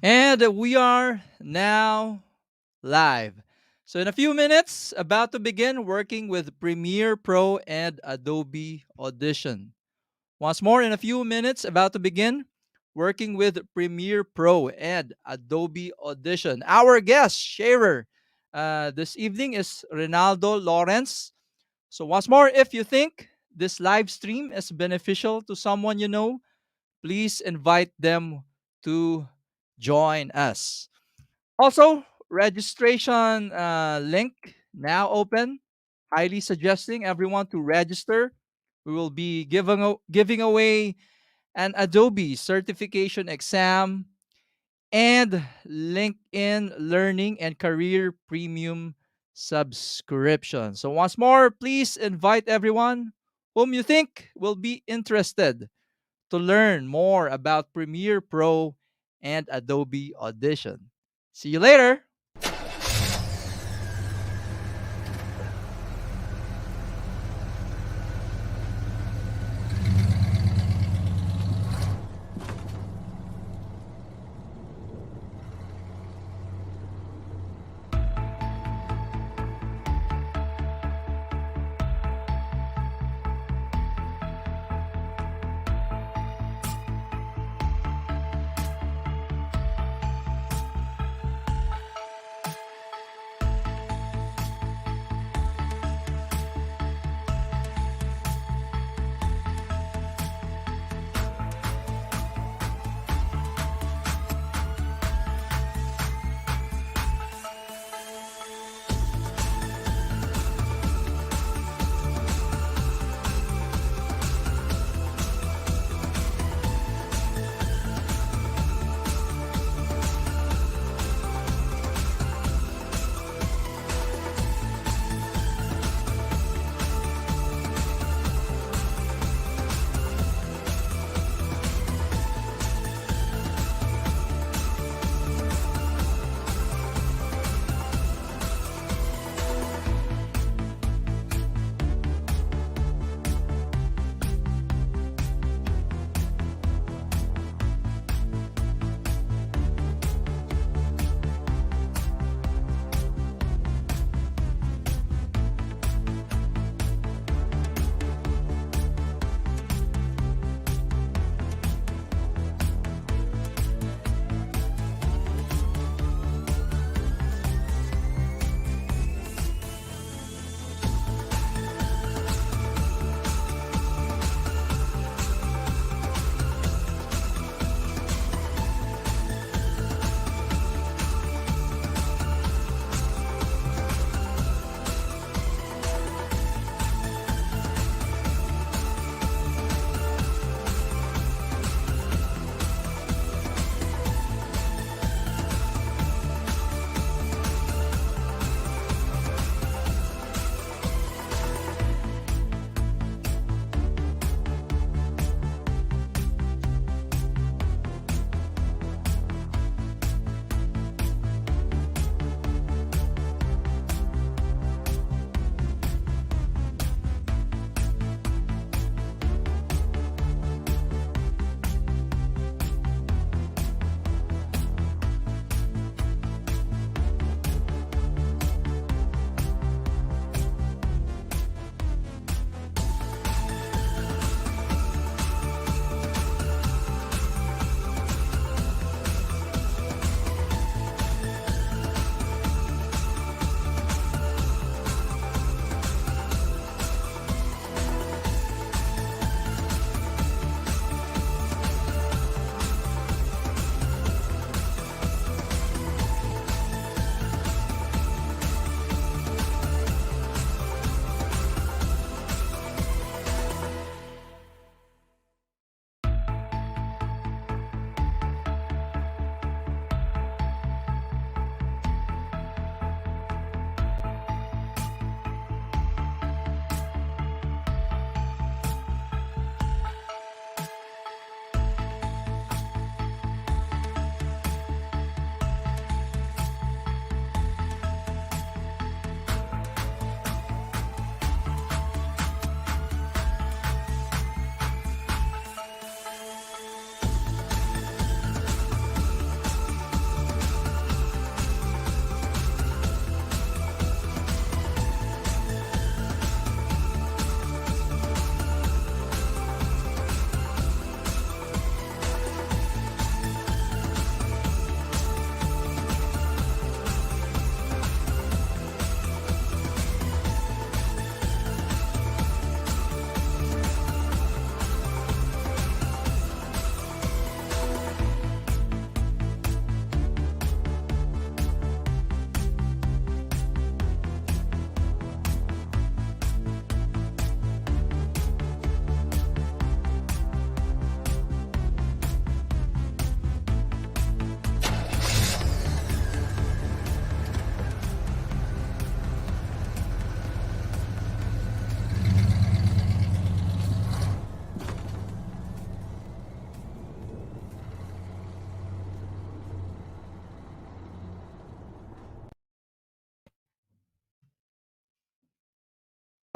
And we are now live. So, in a few minutes, about to begin working with Premiere Pro and Adobe Audition. Once more, in a few minutes, about to begin working with Premiere Pro and Adobe Audition. Our guest sharer this evening is Renaldo Lawrence. So, once more, if you think this live stream is beneficial to someone you know, please invite them to join us. Also, registration link now open. Highly suggesting everyone to register. We will be giving away an Adobe certification exam and LinkedIn Learning and Career Premium subscription. So, once more, please invite everyone whom you think will be interested to learn more about Premiere Pro and Adobe Audition. See you later.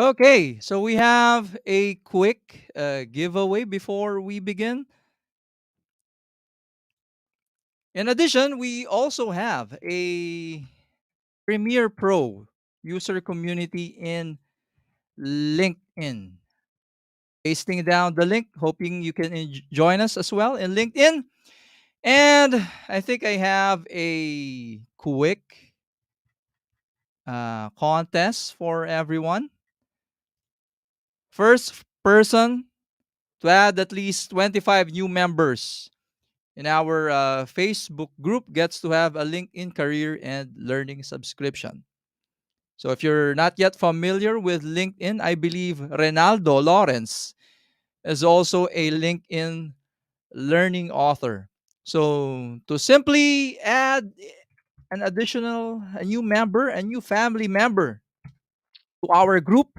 Okay, so we have a quick giveaway before we begin. In addition, we also have a Premiere Pro user community in LinkedIn. Pasting down the link, hoping you can join us as well in LinkedIn. And I think I have a quick contest for everyone. First person to add at least 25 new members in our Facebook group gets to have a LinkedIn career and learning subscription. So if you're not yet familiar with LinkedIn, I believe Renaldo Lawrence is also a LinkedIn learning author. So to simply add a new member, a new family member to our group,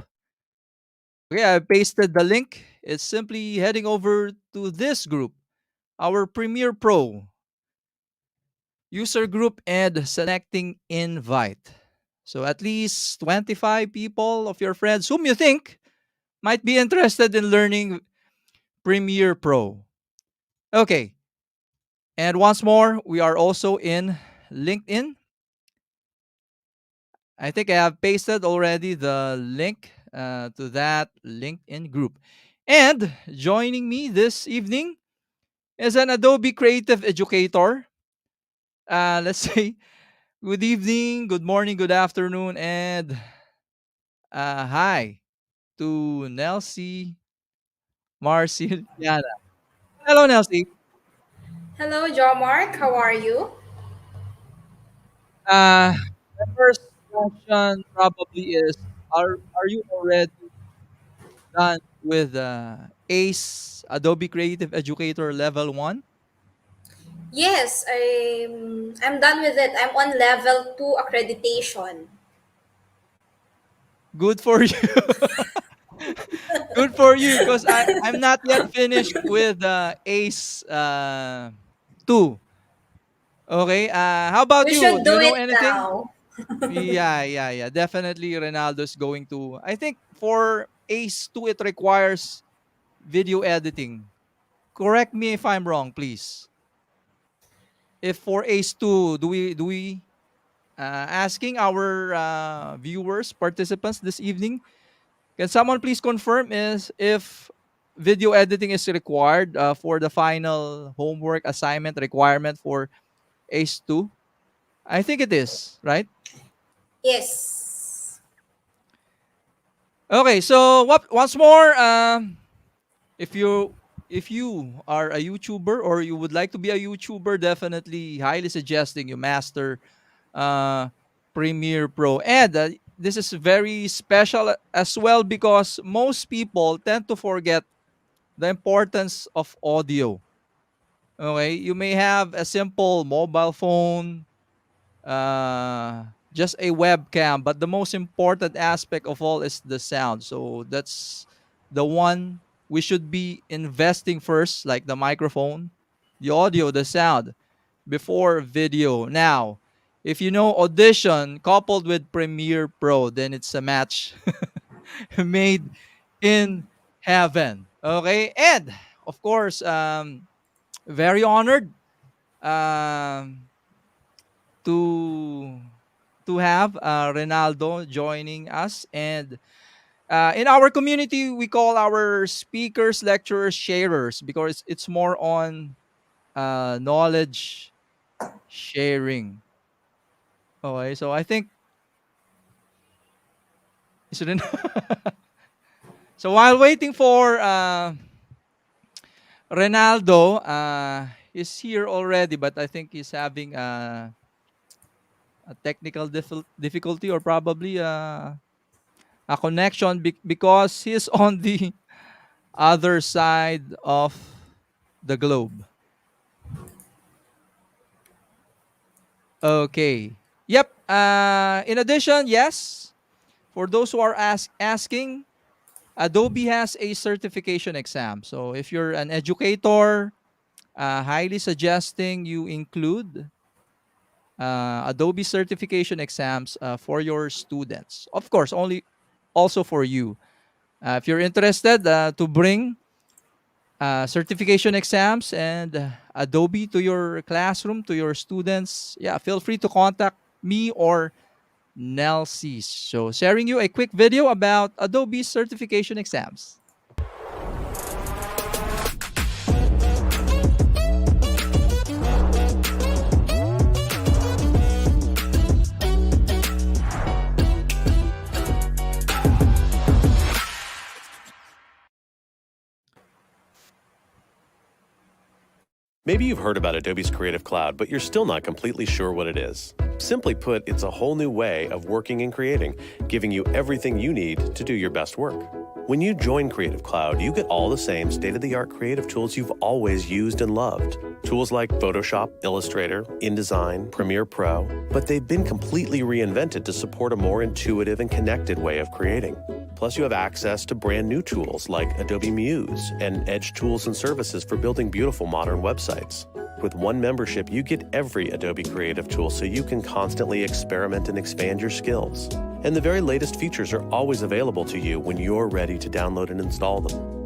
okay, I pasted the link. It's simply heading over to this group, our Premiere Pro user group, and selecting invite. So at least 25 people of your friends whom you think might be interested in learning Premiere Pro. Okay. And once more, we are also in LinkedIn. I think I have pasted already the link to that LinkedIn group. And joining me this evening is an Adobe Creative Educator. Let's say good evening, good morning, good afternoon, and hi to Nelsie Marciliana. Hello, Nelsie. Hello, Jo Mark. How are you? The first question probably is: Are you already done with ACE Adobe Creative Educator Level One? Yes, I'm done with it. I'm on level 2 accreditation. Good for you. Good for you, because I'm not yet finished with ACE two. Okay. How about We you? should Do do you know it anything? now. Yeah. Definitely, Ronaldo's going to. I think for ACE two, it requires video editing. Correct me if I'm wrong, please. If for ACE two, do we asking our viewers, participants this evening, can someone please confirm is if video editing is required for the final homework assignment requirement for ACE 2? I think it is, right? Yes. Okay, so once more, if you if you are a YouTuber or you would like to be a YouTuber, definitely highly suggesting you master uh, Premiere Pro. And this is very special as well because most people tend to forget the importance of audio. Okay, you may have a simple mobile phone, just a webcam, but the most important aspect of all is the sound. So that's the one we should be investing first, like the microphone, the audio, the sound, before video. Now, if you know Audition coupled with Premiere Pro, then it's a match made in heaven. Okay, and of course, very honored um, to have Renaldo joining us. And in our community, we call our speakers, lecturers, sharers because it's more on knowledge sharing. Okay, so I think is it so while waiting for Renaldo, is here already, but I think he's having a technical difficulty or probably a connection because he's on the other side of the globe. Okay. Yep. In addition, yes, for those who are asking, Adobe has a certification exam. So if you're an educator, highly suggesting you include Adobe certification exams for your students. Of course, only also for you. If you're interested to bring certification exams and Adobe to your classroom, to your students, yeah, feel free to contact me or Nelsie. So, sharing you a quick video about Adobe certification exams. Maybe you've heard about Adobe's Creative Cloud, but you're still not completely sure what it is. Simply put, it's a whole new way of working and creating, giving you everything you need to do your best work. When you join Creative Cloud, you get all the same state-of-the-art creative tools you've always used and loved. Tools like Photoshop, Illustrator, InDesign, Premiere Pro, but they've been completely reinvented to support a more intuitive and connected way of creating. Plus, you have access to brand new tools like Adobe Muse and Edge tools and services for building beautiful modern websites. With one membership, you get every Adobe creative tool so you can constantly experiment and expand your skills. And the very latest features are always available to you when you're ready to download and install them.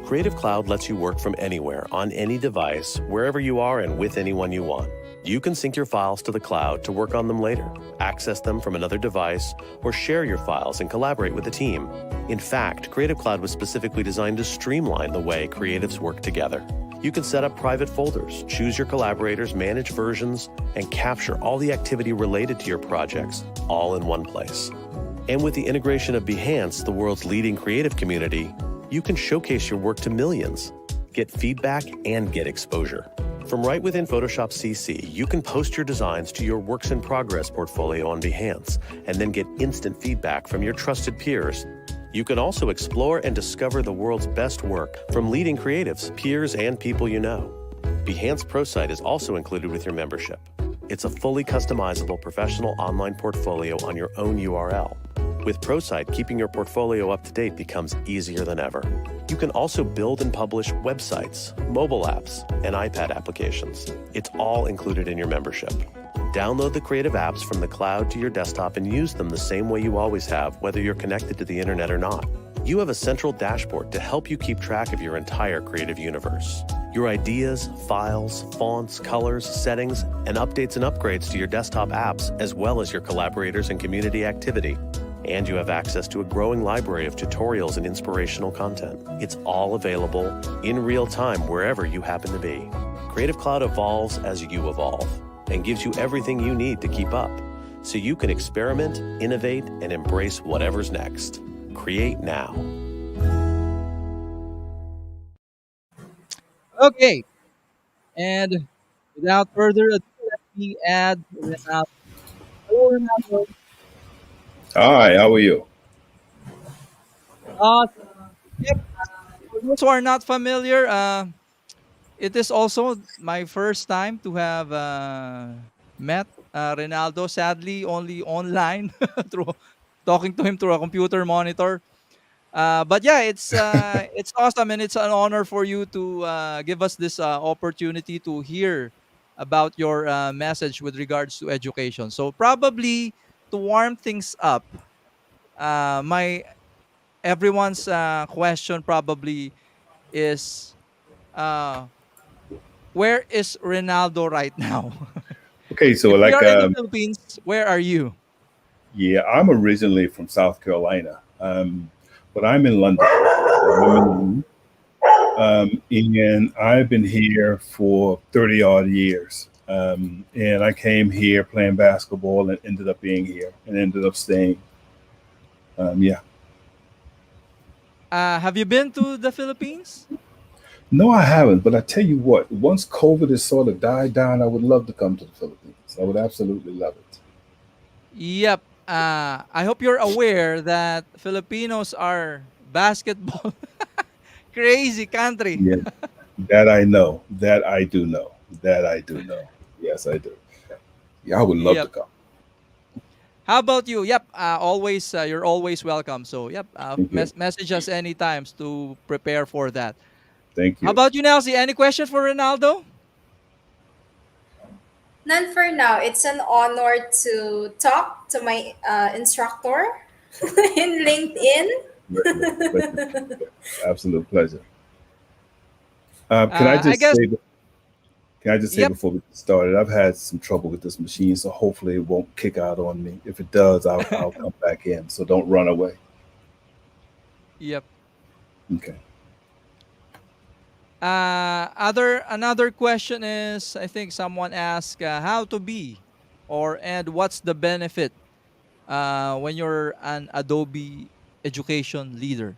Creative Cloud lets you work from anywhere, on any device, wherever you are and with anyone you want. You can sync your files to the cloud to work on them later, access them from another device, or share your files and collaborate with a team. In fact, Creative Cloud was specifically designed to streamline the way creatives work together. You can set up private folders, choose your collaborators, manage versions, and capture all the activity related to your projects, all in one place. And with the integration of Behance, the world's leading creative community, you can showcase your work to millions, get feedback, and get exposure. From right within Photoshop CC, you can post your designs to your Works in Progress portfolio on Behance, and then get instant feedback from your trusted peers. You can also explore and discover the world's best work from leading creatives, peers, and people you know. Behance ProSite is also included with your membership. It's a fully customizable professional online portfolio on your own URL. With ProSite, keeping your portfolio up to date becomes easier than ever. You can also build and publish websites, mobile apps, and iPad applications. It's all included in your membership. Download the creative apps from the cloud to your desktop and use them the same way you always have, whether you're connected to the internet or not. You have a central dashboard to help you keep track of your entire creative universe. Your ideas, files, fonts, colors, settings, and updates and upgrades to your desktop apps, as well as your collaborators and community activity. And you have access to a growing library of tutorials and inspirational content. It's all available in real time wherever you happen to be. Creative Cloud evolves as you evolve and gives you everything you need to keep up, so you can experiment, innovate, and embrace whatever's next. Create now. Okay, and without further ado, let me add Renaldo. Hello, Renaldo. Hi, how are you? Uh, yep, for those who are not familiar, it is also my first time to have met Renaldo. Sadly, only online through talking to him through a computer monitor. But yeah, it's awesome and it's an honor for you to give us this opportunity to hear about your message with regards to education. So probably to warm things up, my everyone's question probably is uh, where is Ronaldo right now? Okay, so If we are in the Philippines, where are you? yeah, I'm originally from South Carolina, but I'm in London. And I've been here for 30 odd years. And I came here playing basketball and ended up being here and ended up staying. Yeah. Have you been to the Philippines? No, I haven't, but I tell you what, once COVID has sort of died down, I would love to come to the Philippines. I would absolutely love it. Yep. I hope you're aware that Filipinos are basketball crazy country. Yeah, that I know. That I do know. That I do know. Yes, I do. Yeah, I would love to Yep. come. How about you? Yep. Always, you're always welcome. So, yep. Thank you. Message us anytime to prepare for that. Thank How you. about you, Nelsie? Any question for Ronaldo? None for now. It's an honor to talk to my instructor. In LinkedIn? Pleasure, pleasure. Absolute pleasure. Can I I just guess. say? Can I just say Yep. before we get started? I've had some trouble with this machine, so hopefully it won't kick out on me. If it does, I'll come back in. So don't run away. Yep. Okay. Other Another question is, I think someone asked, how to be, or and what's the benefit when you're an Adobe education leader?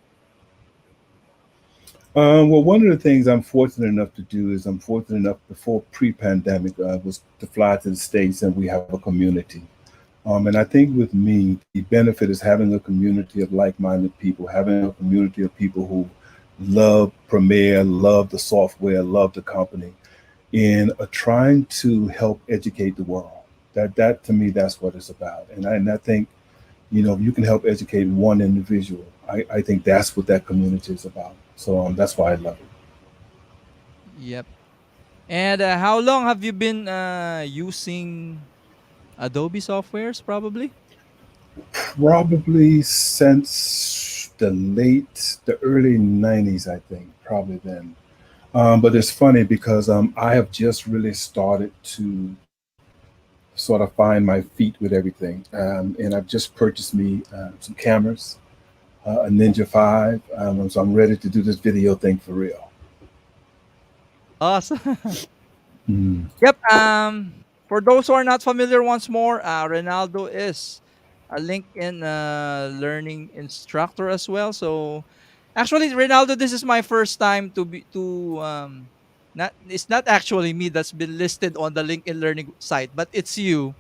Well, one of the things I'm fortunate enough to do is I'm fortunate enough before pre-pandemic was to fly to the States and we have a community. And I think with me, the benefit is having a community of like-minded people, having a community of people who love Premiere, love the software, love the company, and are trying to help educate the world. That to me, that's what it's about. And I think, if you can help educate one individual, I think that's what that community is about. So that's why I love it. Yep. And how long have you been using Adobe softwares? Probably. Probably since the early '90s, I think, probably then. But it's funny because I have just really started to sort of find my feet with everything. And I've just purchased me some cameras, a Ninja 5. So I'm ready to do this video thing for real. Awesome. Mm. Yep. For those who are not familiar, once more, Renaldo is a LinkedIn learning instructor as well. So, actually, Renaldo, this is my first time to be to not it's not actually me that's been listed on the LinkedIn learning site, but it's you.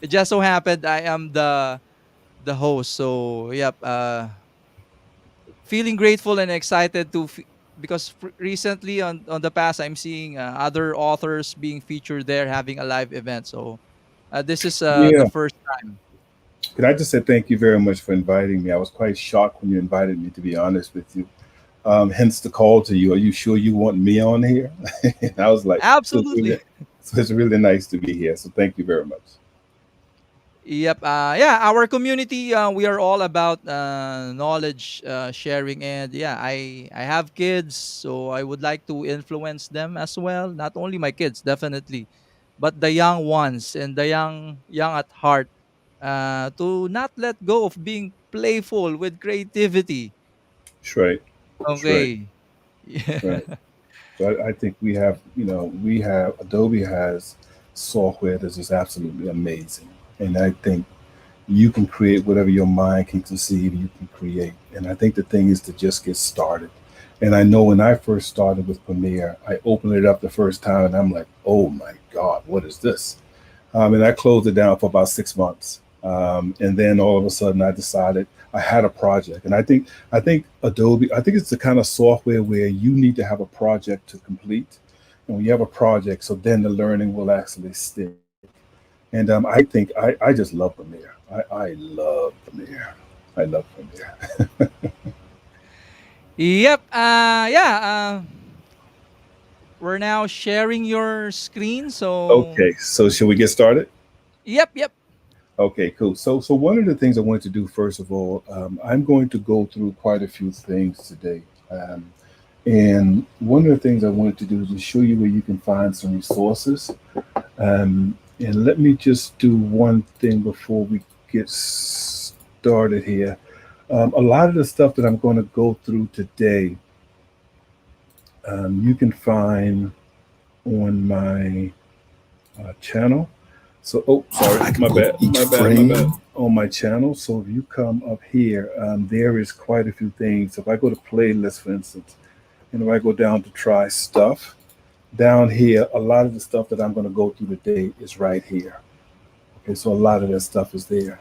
It just so happened I am the host. So, yep. Feeling grateful and excited because recently on the past I'm seeing other authors being featured there having a live event. So this is the Yeah. first time. Can I just say thank you very much for inviting me? I was quite shocked when you invited me, to be honest with you. Hence the call to you. Are you sure you want me on here? And I was like, Absolutely. so it's really nice to be here. So thank you very much. Yep. Yeah, our community, we are all about knowledge sharing, and yeah, I have kids, so I would like to influence them as well. Not only my kids, definitely, but the young ones and the young at heart, to not let go of being playful with creativity. That's right. That's right. Okay. Yeah. That's right. So I think Adobe has software that is absolutely amazing. And I think you can create whatever your mind can conceive, you can create. And I think the thing is to just get started. And I know when I first started with Premiere, I opened it up the first time and I'm like, oh my God, what is this? And I closed it down for about 6 months. And then all of a sudden I decided I had a project. And I think Adobe, I think it's the kind of software where you need to have a project to complete. And when you have a project, so then the learning will actually stick. And I just love Premiere. I love Premiere. I love Premiere. Yep. Yeah. We're now sharing your screen, so Okay, so should we get started? yep, yep. Okay, cool. So one of the things I wanted to do first of all, I'm going to go through quite a few things today. Um, and one of the things I wanted to do is to show you where you can find some resources. And let me just do one thing before we get started here. A lot of the stuff that I'm going to go through today, you can find on my channel. So, oh, sorry, my bad. On my channel. So if you come up here, there is quite a few things. If I go to playlist, for instance, and if I go down to try stuff, down here, a lot of the stuff that I'm going to go through today is right here. Okay, so a lot of that stuff is there.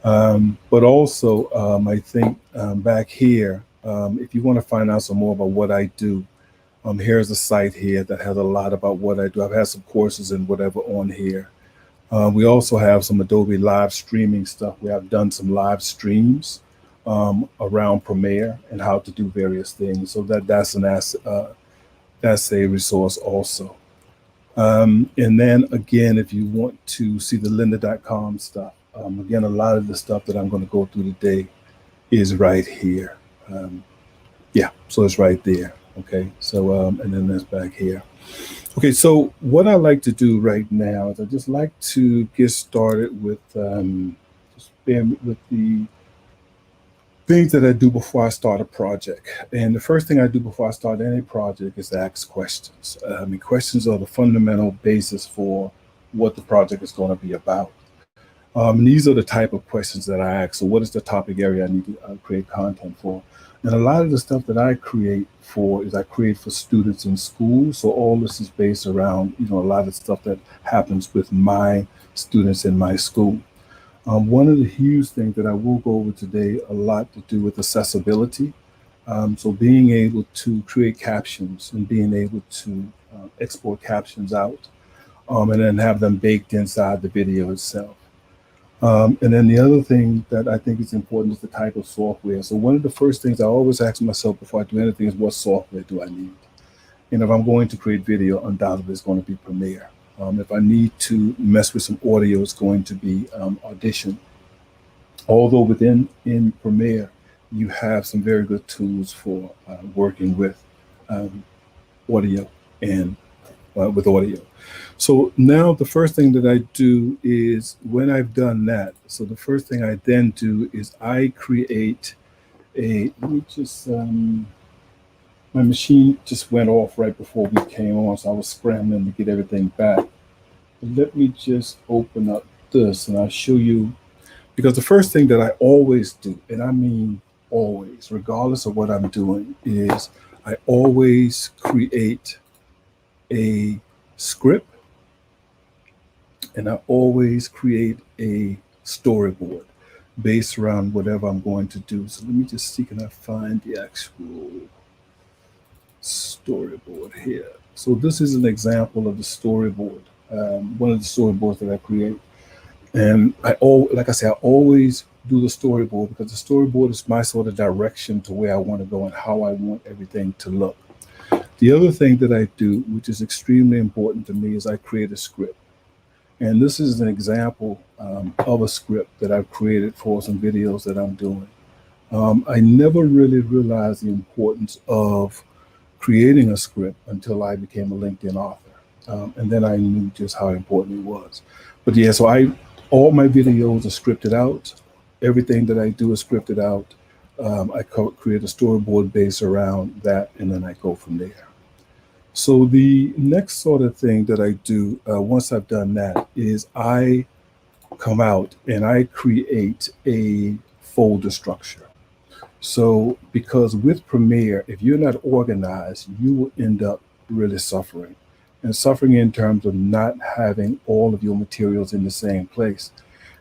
But also, I think back here, if you want to find out some more about what I do, here's a site here that has a lot about what I do. I've had some courses and whatever on here. We also have some Adobe live streaming stuff where I've done some live streams around Premiere and how to do various things. So that's a resource also. And then again, if you want to see the lynda.com stuff, Again, a lot of the stuff that I'm going to go through today is right here. Yeah, so it's right there. Okay, so and then that's back here. Okay, so what I like to do right now is I just like to get started with with the things that I do before I start a project. And the first thing I do before I start any project is ask questions. I mean, questions are the fundamental basis for what the project is going to be about. And these are the type of questions that I ask. So what is the topic area I need to create content for? And a lot of the stuff that I create for is I create for students in school. So all this is based around, a lot of stuff that happens with my students in my school. One of the huge things that I will go over today, a lot to do with accessibility. So being able to create captions and being able to export captions out and then have them baked inside the video itself. And then the other thing that I think is important is the type of software. So one of the first things I always ask myself before I do anything is what software do I need? And if I'm going to create video, undoubtedly it's going to be Premiere. If I need to mess with some audio, it's going to be Audition. Although in Premiere, you have some very good tools for working with audio and with audio. So now the first thing that I do is when I've done that, so the first thing I then do is I create let me just, my machine just went off right before we came on, so I was scrambling to get everything back. But let me just open up this and I'll show you, because the first thing that I always do, and I mean always, regardless of what I'm doing, is I always create a script and I always create a storyboard based around whatever I'm going to do. So let me just see, can I find the actual storyboard here? So this is an example of the storyboard, one of the storyboards that I create. And like I say, I always do the storyboard because the storyboard is my sort of direction to where I want to go and how I want everything to look. The other thing that I do, which is extremely important to me, is I create a script. And this is an example of a script that I've created for some videos that I'm doing. I never really realized the importance of creating a script until I became a LinkedIn author. And then I knew just how important it was. But yeah, so all my videos are scripted out. Everything that I do is scripted out. I create a storyboard based around that, and then I go from there. So the next sort of thing that I do once I've done that is I come out and I create a folder structure. So because with Premiere, if you're not organized, you will end up really suffering. And suffering in terms of not having all of your materials in the same place.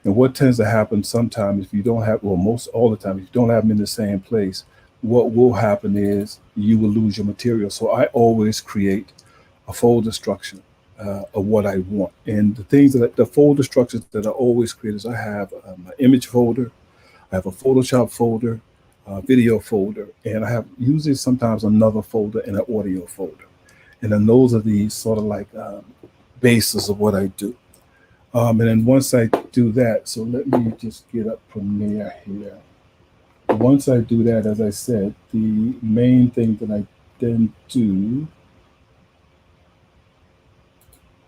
And what tends to happen sometimes if you don't have, well, most all the time, if you don't have them in the same place, what will happen is you will lose your material. So I always create a folder structure of what I want. And the folder structures that I always create is I have my image folder, I have a Photoshop folder, video folder, and I have usually sometimes another folder and an audio folder. And then those are the sort of like basis of what I do. And then once I do that, so let me just get up Premiere here. Once I do that, as I said, the main thing that I then do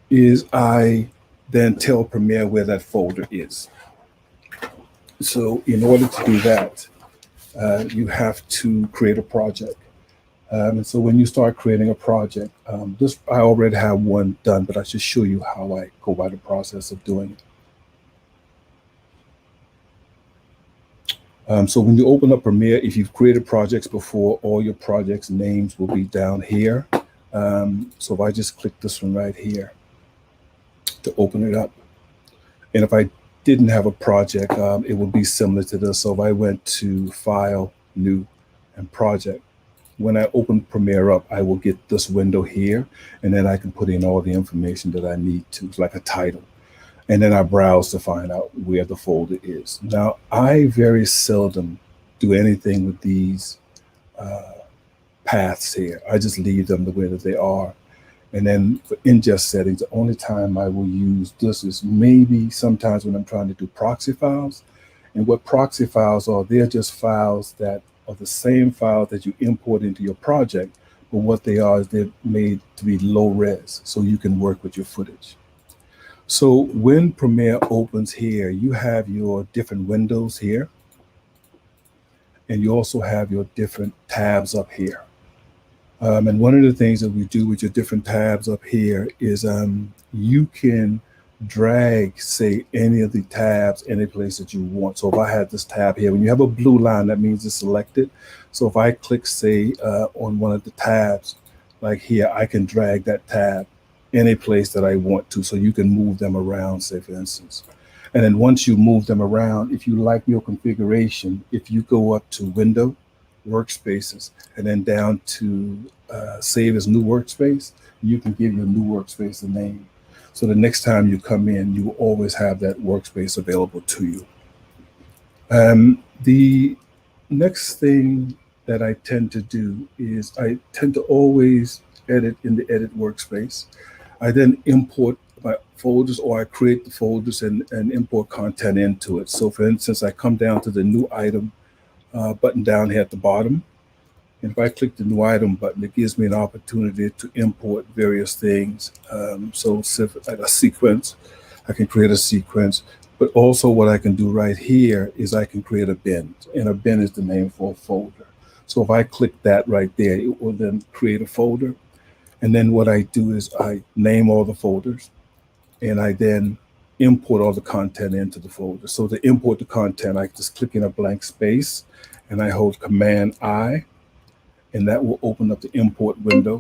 is I then tell Premiere where that folder is. So in order to do that, you have to create a project. And so when you start creating a project, I already have one done, but I should show you how I go by the process of doing it. So when you open up Premiere, if you've created projects before, all your projects names will be down here. So if I just click this one right here to open it up, and if I didn't have a project, it would be similar to this. So if I went to File, New, and Project, when I open Premiere up, I will get this window here, and then I can put in all the information that I need to, like a title. And then I browse to find out where the folder is. Now, I very seldom do anything with these paths here. I just leave them the way that they are. And then for ingest settings, the only time I will use this is maybe sometimes when I'm trying to do proxy files. And what proxy files are, they're just files that are the same files that you import into your project, but what they are is they're made to be low res, so you can work with your footage. So when Premiere opens here, you have your different windows here, and you also have your different tabs up here. And one of the things that we do with your different tabs up here is you can drag, say, any of the tabs any place that you want. So if I had this tab here, when you have a blue line, that means it's selected. So if I click, say, on one of the tabs, like here, I can drag that tab any place that I want to. So you can move them around, say, for instance. And then once you move them around, if you like your configuration, if you go up to Window, Workspaces, and then down to Save as New Workspace, you can give your new workspace a name. So the next time you come in, you will always have that workspace available to you. The next thing that I tend to do is I tend to always edit in the Edit workspace. I then import my folders, or I create the folders and import content into it. So for instance, I come down to the New Item button down here at the bottom. And if I click the New Item button, it gives me an opportunity to import various things. So like a sequence, I can create a sequence. But also what I can do right here is I can create a bin. And a bin is the name for a folder. So if I click that right there, it will then create a folder. And then what I do is I name all the folders, and I then import all the content into the folder. So to import the content, I just click in a blank space and I hold Command-I, and that will open up the import window.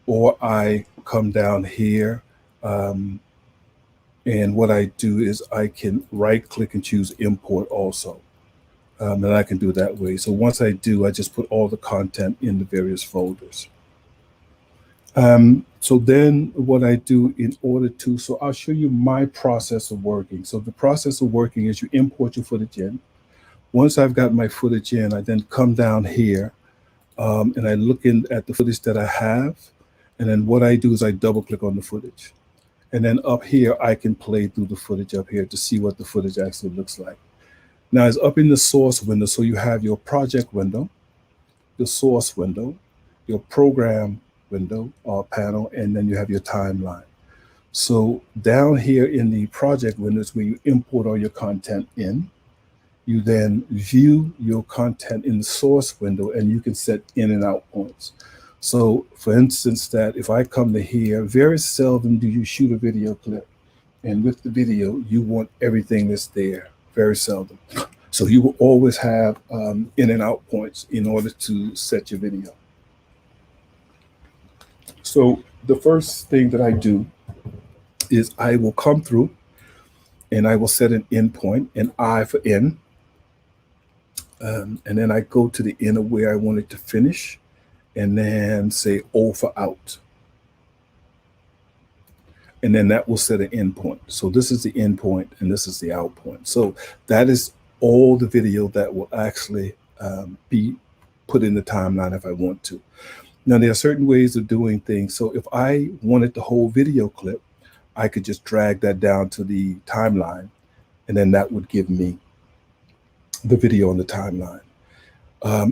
Or I come down here, and what I do is I can right click and choose import also. And I can do it that way. So once I do, I just put all the content in the various folders. So then what I do in order to, so I'll show you my process of working. So the process of working is you import your footage in. Once I've got my footage in, I then come down here and I look in at the footage that I have. And then what I do is I double click on the footage. And then up here, I can play through the footage up here to see what the footage actually looks like. Now it's up in the source window. So you have your project window, the source window, your program window or panel, and then you have your timeline. So down here in the project window is where you import all your content in. You then view your content in the source window, and you can set in and out points. So for instance, that if I come to here, very seldom do you shoot a video clip. And with the video, you want everything that's there, very seldom. So you will always have in and out points in order to set your video. So the first thing that I do is I will come through and I will set an in point, an I for in. And then I go to the end of where I want it to finish, and then say O for out. And then that will set an end point. So this is the end point and this is the out point. So that is all the video that will actually be put in the timeline if I want to. Now there are certain ways of doing things. So if I wanted the whole video clip, I could just drag that down to the timeline, and then that would give me the video on the timeline.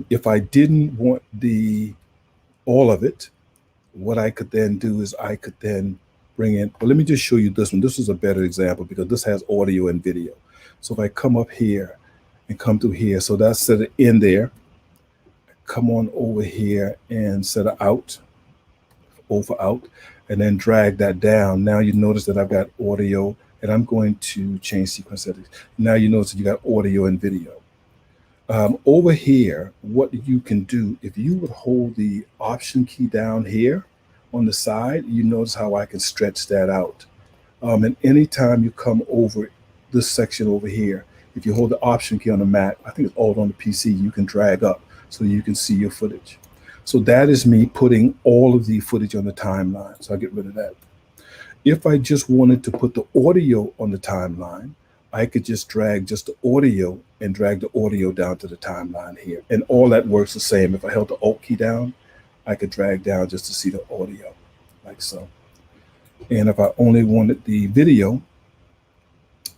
If I didn't want all of it, what I could then do is I could then bring in, well, let me just show you this one. This is a better example because this has audio and video. So if I come up here and come through here, so that's set it in there, come on over here and set it out, over out, and then drag that down. Now you notice that I've got audio, and I'm going to change sequence settings. Now you notice that you got audio and video. Over here, what you can do, if you would hold the Option key down here on the side, you notice how I can stretch that out. And anytime you come over this section over here, if you hold the Option key on the Mac, I think it's Alt on the PC, you can drag up so you can see your footage. So that is me putting all of the footage on the timeline. So I'll get rid of that. If I just wanted to put the audio on the timeline, I could just drag just the audio and drag the audio down to the timeline here. And all that works the same. If I held the Alt key down, I could drag down just to see the audio, like so. And if I only wanted the video,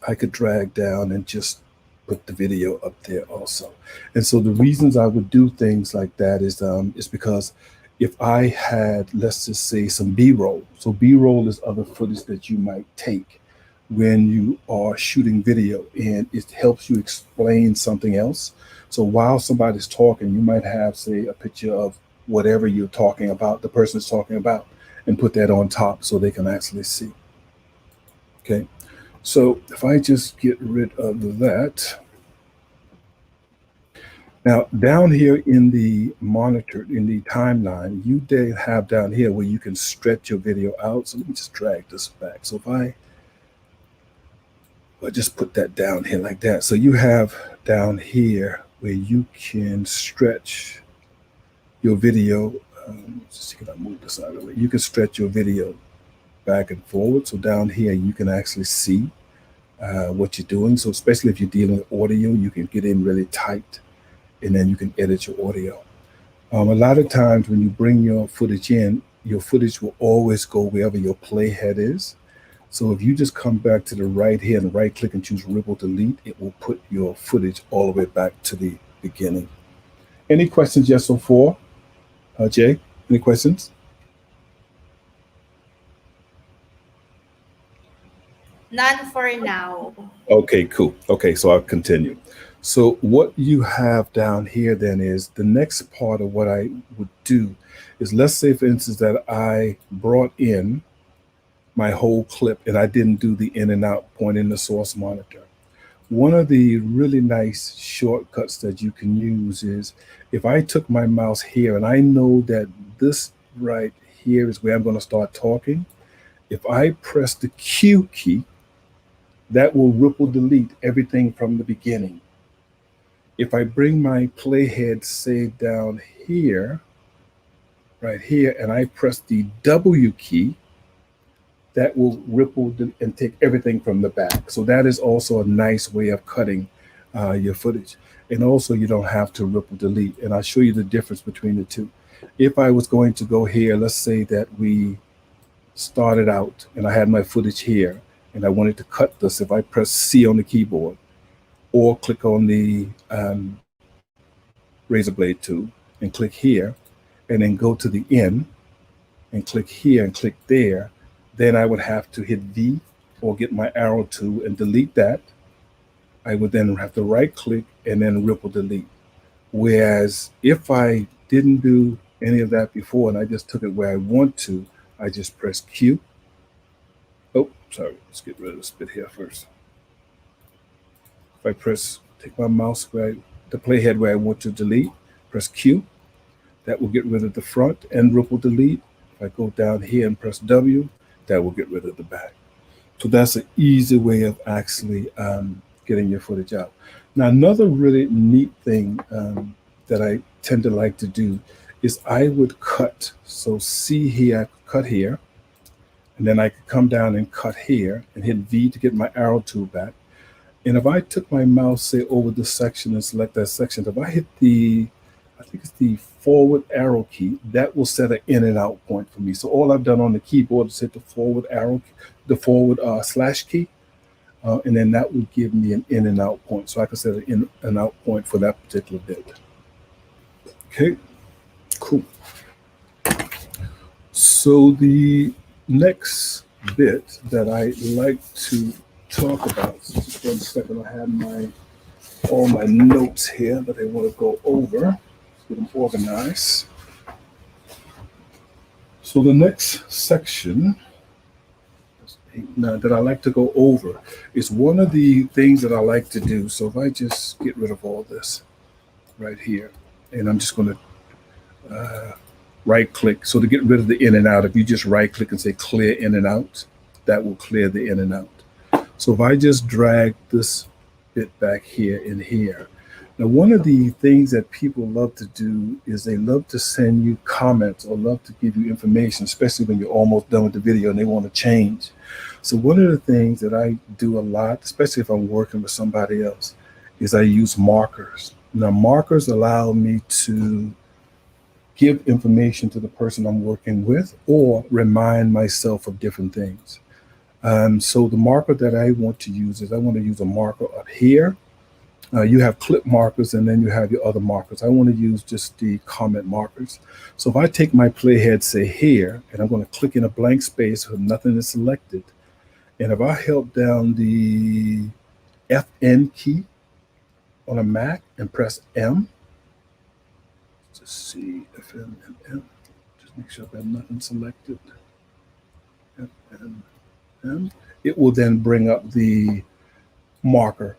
I could drag down and just put the video up there also. And so the reasons I would do things like that is because if I had, let's just say, some B-roll. So B-roll is other footage that you might take when you are shooting video, and it helps you explain something else. So while somebody's talking, you might have, say, a picture of whatever you're talking about, the person is talking about, and put that on top so they can actually see. Okay. So if I just get rid of that. Now, down here in the monitor, in the timeline, you have down here where you can stretch your video out. So let me just drag this back. So if I just put that down here like that. So you have down here where you can stretch your video. Let's see, can I move this out of the way? You can stretch your video back and forward. So down here, you can actually see what you're doing. So especially if you're dealing with audio, you can get in really tight, and then you can edit your audio. A lot of times when you bring your footage in, your footage will always go wherever your playhead is. So if you just come back to the right here and right click and choose Ripple Delete, it will put your footage all the way back to the beginning. Any questions yet so far? Jay, any questions? None for now. Okay, cool. Okay, so I'll continue. So what you have down here then is the next part of what I would do is, let's say, for instance, that I brought in my whole clip and I didn't do the in and out point in the source monitor. One of the really nice shortcuts that you can use is, if I took my mouse here and I know that this right here is where I'm going to start talking, if I press the Q key, that will ripple delete everything from the beginning. If I bring my playhead, say, down here, right here, and I press the W key, that will ripple and take everything from the back. So that is also a nice way of cutting your footage. And also, you don't have to ripple delete. And I'll show you the difference between the two. If I was going to go here, let's say that we started out and I had my footage here and I wanted to cut this. If I press C on the keyboard or click on the razor blade tool and click here, and then go to the end and click here and click there, then I would have to hit V or get my arrow tool and delete that. I would then have to right click and then ripple delete. Whereas if I didn't do any of that before and I just took it where I want to, I just press Q. Oh, sorry, let's get rid of this bit here first. If I take my mouse where the playhead where I want to delete, press Q, that will get rid of the front and ripple delete. If I go down here and press W, that will get rid of the back. So that's an easy way of actually getting your footage out. Now, another really neat thing that I tend to like to do is I would cut. So see here, I could cut here, and then I could come down and cut here and hit V to get my arrow tool back. And if I took my mouse, say, over this section and select that section, if I hit I think it's the forward arrow key, that will set an in and out point for me. So all I've done on the keyboard is hit the forward arrow, the forward slash key, and then that would give me an in and out point. So I can set an in and out point for that particular bit. Okay, cool. So the next bit that I like to talk about, so just 1 second, I have all my notes here that I want to go over. Get them organized. So the next section that I like to go over is one of the things that I like to do. So if I just get rid of all this right here, and I'm just going to right click. So to get rid of the in and out, if you just right click and say clear in and out, that will clear the in and out. So if I just drag this bit back here and here. Now, one of the things that people love to do is they love to send you comments or love to give you information, especially when you're almost done with the video and they want to change. So one of the things that I do a lot, especially if I'm working with somebody else, is I use markers. Now, markers allow me to give information to the person I'm working with or remind myself of different things. So the marker that I want to use is I want to use a marker up here. You have clip markers and then you have your other markers. I want to use just the comment markers. So if I take my playhead, say here, and I'm going to click in a blank space where nothing is selected, and if I held down the FN key on a Mac and press M, just see FN and M, just make sure I've got nothing selected. FN, M. It will then bring up the marker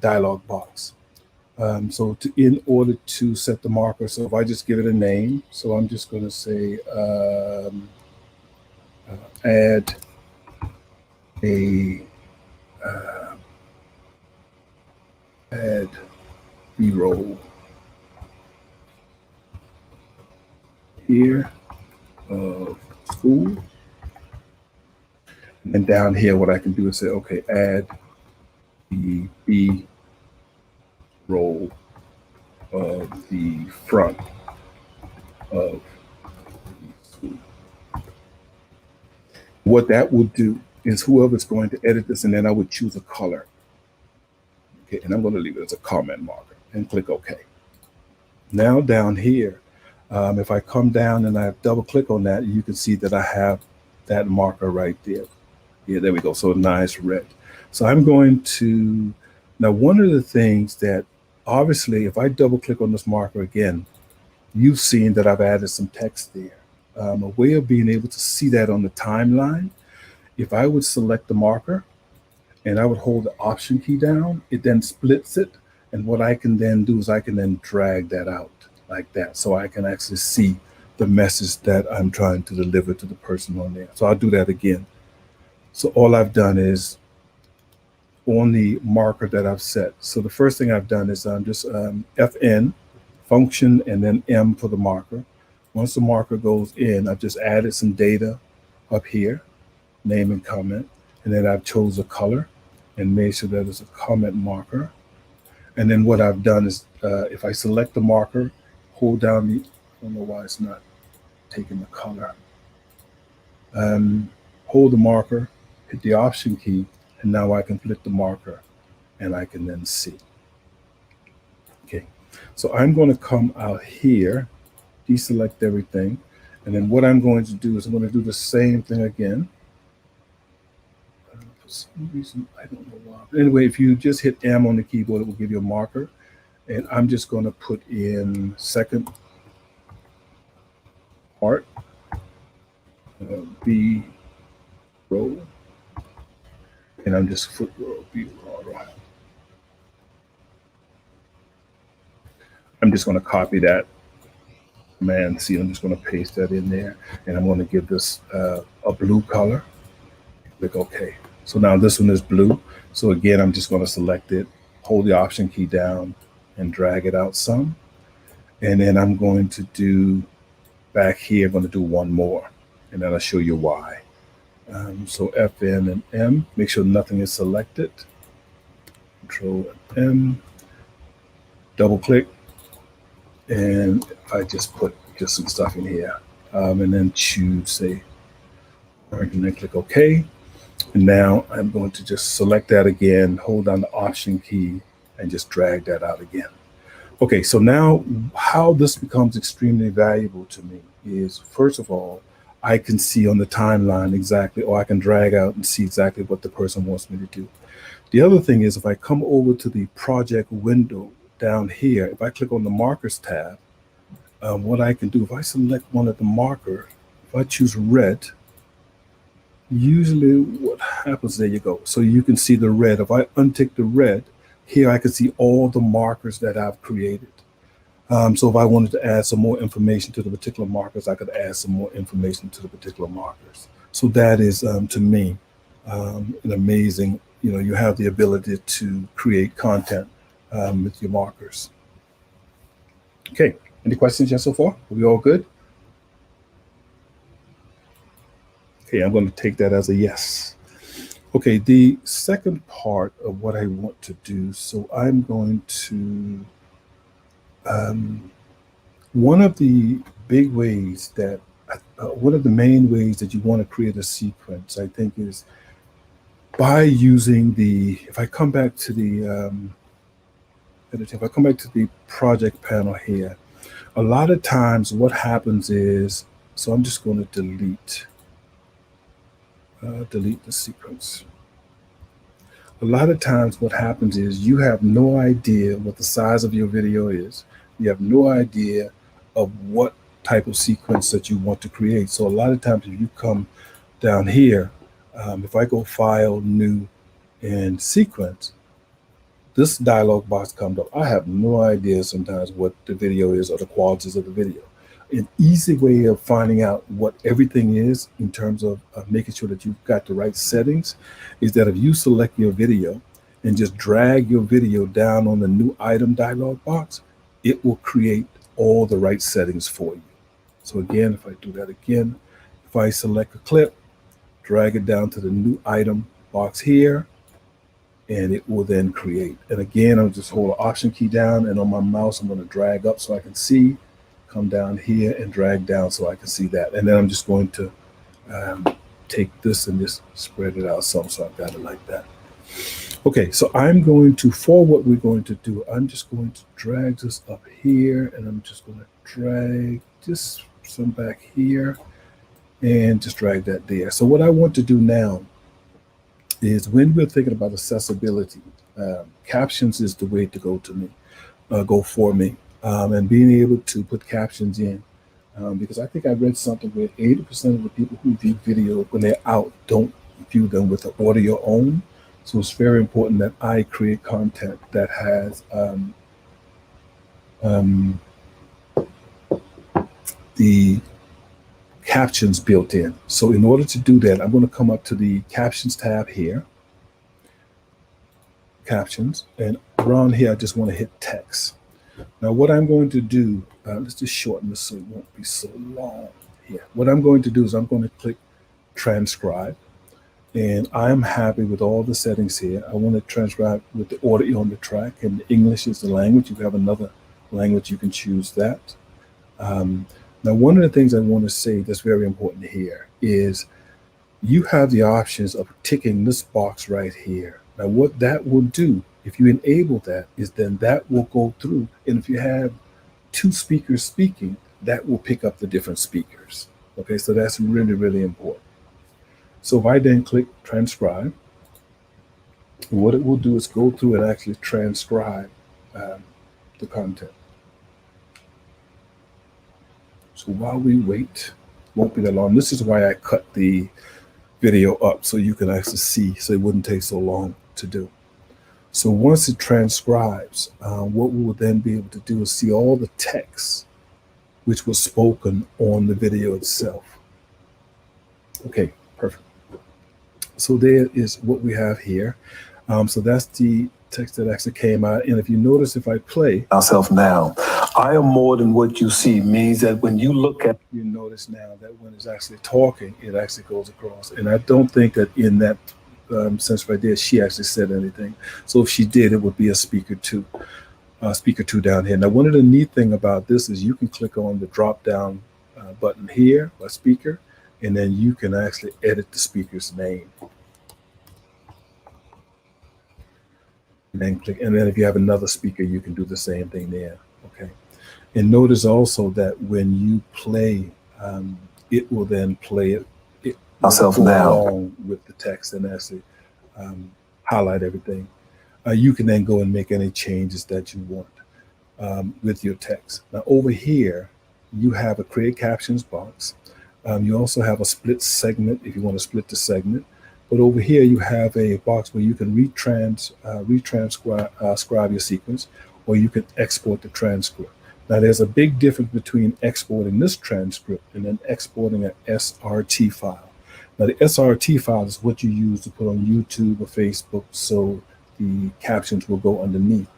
dialog box. In order to set the marker, so if I just give it a name, so I'm just going to say add a add B-roll here of school. And down here, what I can do is say, okay, add the B-roll of the front of the school. What that will do is whoever's going to edit this, and then I would choose a color. Okay, and I'm going to leave it as a comment marker and click OK. Now down here, if I come down and I double click on that, you can see that I have that marker right there. Yeah, there we go. So nice red. So I'm going to, now one of the things that obviously if I double click on this marker again, you've seen that I've added some text there. A way of being able to see that on the timeline, if I would select the marker and I would hold the Option key down, it then splits it. And what I can then do is I can then drag that out like that. So I can actually see the message that I'm trying to deliver to the person on there. So I'll do that again. So all I've done is on the marker that I've set. So the first thing I've done is I'm just FN, function, and then M for the marker. Once the marker goes in, I've just added some data up here, name and comment, and then I've chose a color and made sure that it's a comment marker. And then what I've done is if I select the marker, hold down the, I don't know why it's not taking the color. Hold the marker, hit the Option key, and now I can flip the marker and I can then see. Okay, so I'm going to come out here, deselect everything, and then what I'm going to do is I'm going to do the same thing again. For some reason, I don't know why. But anyway, if you just hit M on the keyboard, it will give you a marker. And I'm just going to put in second part, B row, and I'm just foot row, B row. I'm just going to copy that command C. I'm just going to paste that in there, and I'm going to give this a blue color. Click OK. So now this one is blue. So again, I'm just going to select it, hold the Option key down, and drag it out some. And then I'm going to do back here, I'm going to do one more, and then I'll show you why. So FN and M, make sure nothing is selected. Control M, double click, and I just put just some stuff in here. And then choose, say, and then click OK. And now I'm going to just select that again, hold down the Option key, and just drag that out again. Okay, so now how this becomes extremely valuable to me is, first of all, I can see on the timeline exactly, or I can drag out and see exactly what the person wants me to do. The other thing is if I come over to the project window down here, if I click on the markers tab, what I can do, if I select one of the marker, if I choose red, usually what happens, there you go. So you can see the red. If I untick the red, here I can see all the markers that I've created. So if I wanted to add some more information to the particular markers, I could add some more information to the particular markers. So that is, to me, an amazing, you have the ability to create content with your markers. Okay, any questions yet so far? Are we all good? Okay, I'm going to take that as a yes. Okay, the second part of what I want to do, so I'm going to, one of the big ways that, one of the main ways that you want to create a sequence, I think, is by using the, if I come back to the, if I come back to the project panel here, a lot of times what happens is, so I'm just going to delete the sequence. A lot of times what happens is you have no idea what the size of your video is. You have no idea of what type of sequence that you want to create. So a lot of times if you come down here, if I go File, New, and Sequence, this dialog box comes up. I have no idea sometimes what the video is or the qualities of the video. An easy way of finding out what everything is in terms of making sure that you've got the right settings is that if you select your video and just drag your video down on the new item dialog box, it will create all the right settings for you. So again, if I do that again, if I select a clip, drag it down to the new item box here, and it will then create. And again, I'll just hold the Option key down, and on my mouse, I'm going to drag up so I can see, come down here and drag down so I can see that. And then I'm just going to take this and just spread it out some, so I've got it like that. Okay, so I'm going to, for what we're going to do, I'm just going to drag this up here, and I'm just going to drag this some back here and just drag that there. So what I want to do now is, when we're thinking about accessibility, captions is the way to go to me, go for me, and being able to put captions in, because I think I read something where 80% of the people who view video when they're out don't view them with the audio on. So it's very important that I create content that has the captions built in. So in order to do that, I'm going to come up to the Captions tab here, Captions, and around here I just want to hit Text. Now what I'm going to do, let's just shorten this so it won't be so long here. What I'm going to do is I'm going to click Transcribe, and I'm happy with all the settings here. I want to transcribe with the audio on the track, and English is the language. If you have another language, you can choose that. Now, one of the things I want to say that's very important here is you have the options of ticking this box right here. Now, what that will do, if you enable that, is then that will go through. And if you have two speakers speaking, that will pick up the different speakers. Okay, so that's really, really important. So if I then click Transcribe, what it will do is go through and actually transcribe the content. So while we wait, won't be that long. This is why I cut the video up so you can actually see, so it wouldn't take so long to do. So once it transcribes, what we will then be able to do is see all the text which was spoken on the video itself. Okay, perfect. So there is what we have here. So that's the text that actually came out. And if you notice, if I play ourselves now, I am more than what you see means that when you look at, you notice now that when it's actually talking, it actually goes across. And I don't think that in that sense right there, she actually said anything. So if she did, it would be a speaker two down here. Now, one of the neat thing about this is you can click on the drop down button here, a speaker, and then you can actually edit the speaker's name. And then click, and then if you have another speaker, you can do the same thing there. Okay. And notice also that when you play, it will then play it myself now along with the text and actually highlight everything. You can then go and make any changes that you want with your text. Now over here, you have a create captions box. You also have a split segment if you want to split the segment. But over here, you have a box where you can retranscribe your sequence, or you can export the transcript. Now, there's a big difference between exporting this transcript and then exporting an SRT file. Now, the SRT file is what you use to put on YouTube or Facebook, so the captions will go underneath.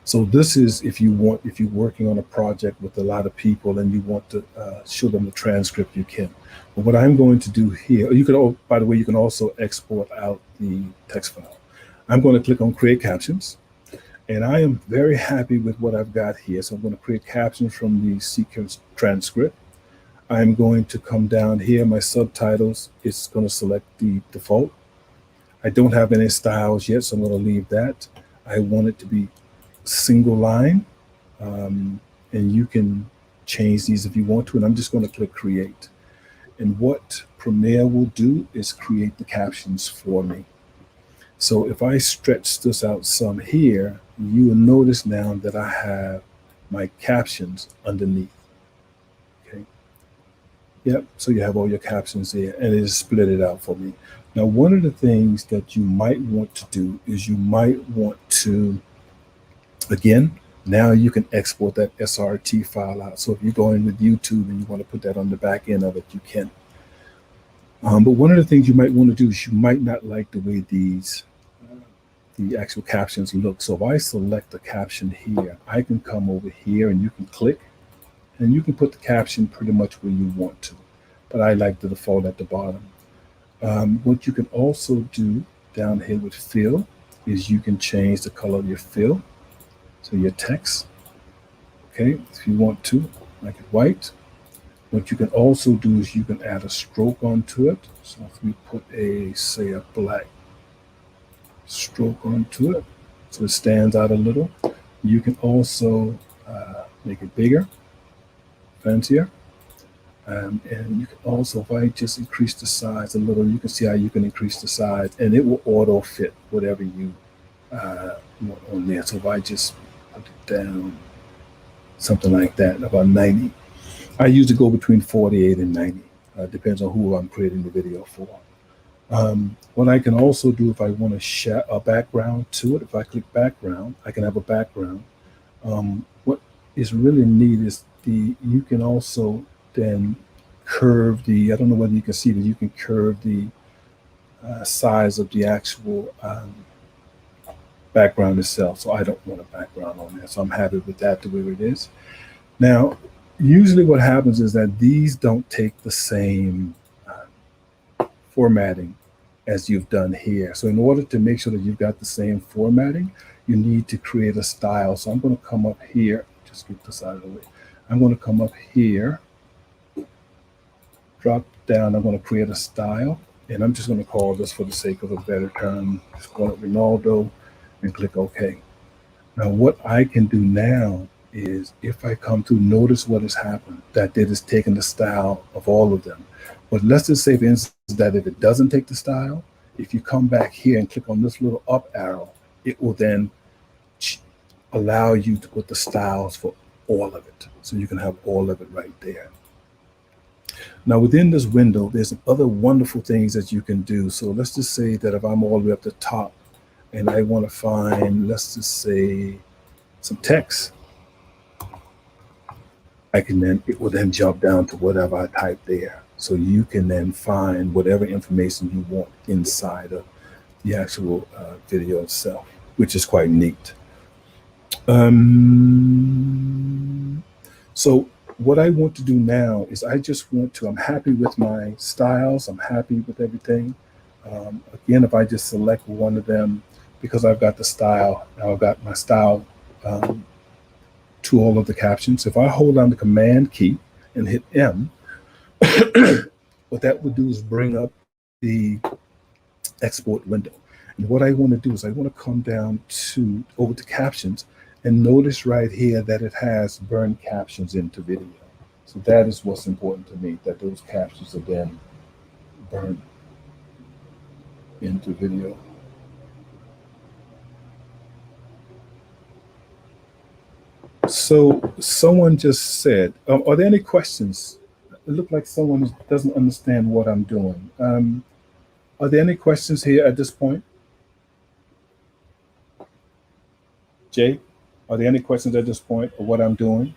So this is if you're working on a project with a lot of people and you want to show them the transcript, you can. But what I'm going to do here, you can, by the way, you can also export out the text file. I'm going to click on Create Captions, and I am very happy with what I've got here. So I'm going to create captions from the sequence transcript. I'm going to come down here, my subtitles, it's going to select the default. I don't have any styles yet, so I'm going to leave that. I want it to be single line, and you can change these if you want to, and I'm just going to click create. And what Premiere will do is create the captions for me. So if I stretch this out some here, you will notice now that I have my captions underneath. Okay. Yep, so you have all your captions there, and it is split it out for me. Now, one of the things that you might want to do is you might want to, again, now you can export that SRT file out. So if you're going with YouTube and you want to put that on the back end of it, you can. But one of the things you might want to do is you might not like the way the actual captions look. So if I select the caption here, I can come over here and you can click and you can put the caption pretty much where you want to. But I like the default at the bottom. What you can also do down here with fill is you can change the color of your fill. So your text, okay, if you want to, make it white. What you can also do is you can add a stroke onto it. So if we put say a black stroke onto it, so it stands out a little. You can also make it bigger, fancier. And you can also, if I just increase the size a little, you can see how you can increase the size and it will auto fit whatever you want on there. So if I just put it down, something like that, about 90. I usually go between 48 and 90. Depends on who I'm creating the video for. What I can also do if I want to share a background to it, if I click background, I can have a background. What is really neat is you can also then curve I don't know whether you can see that you can curve the size of the actual background itself. So I don't want a background on there. So I'm happy with that the way it is. Now, usually what happens is that these don't take the same formatting as you've done here. So in order to make sure that you've got the same formatting, you need to create a style. So I'm going to come up here, just get this out of the way. I'm going to come up here, drop down, I'm going to create a style, and I'm just going to call this, for the sake of a better term, just call it Renaldo, and click OK. Now what I can do now is, if I come to notice what has happened, that it is taking the style of all of them. But let's just say, for instance, that if it doesn't take the style, if you come back here and click on this little up arrow, it will then allow you to put the styles for all of it. So you can have all of it right there. Now within this window, there's some other wonderful things that you can do. So let's just say that if I'm all the way up the top and I want to find, let's just say, some text, it will then jump down to whatever I type there. So you can then find whatever information you want inside of the actual video itself, which is quite neat. So what I want to do now is I'm happy with my styles. I'm happy with everything. Again, if I just select one of them, because I've got the style, now I've got my style to all of the captions. If I hold down the Command key and hit M, what that would do is bring up the export window. And what I want to do is I want to come down over to captions and notice right here that it has burned captions into video. So that is what's important to me, that those captions are then burned into video. So someone just said, are there any questions? It looked like someone doesn't understand what I'm doing. Are there any questions here at this point? Jay, are there any questions at this point of what I'm doing?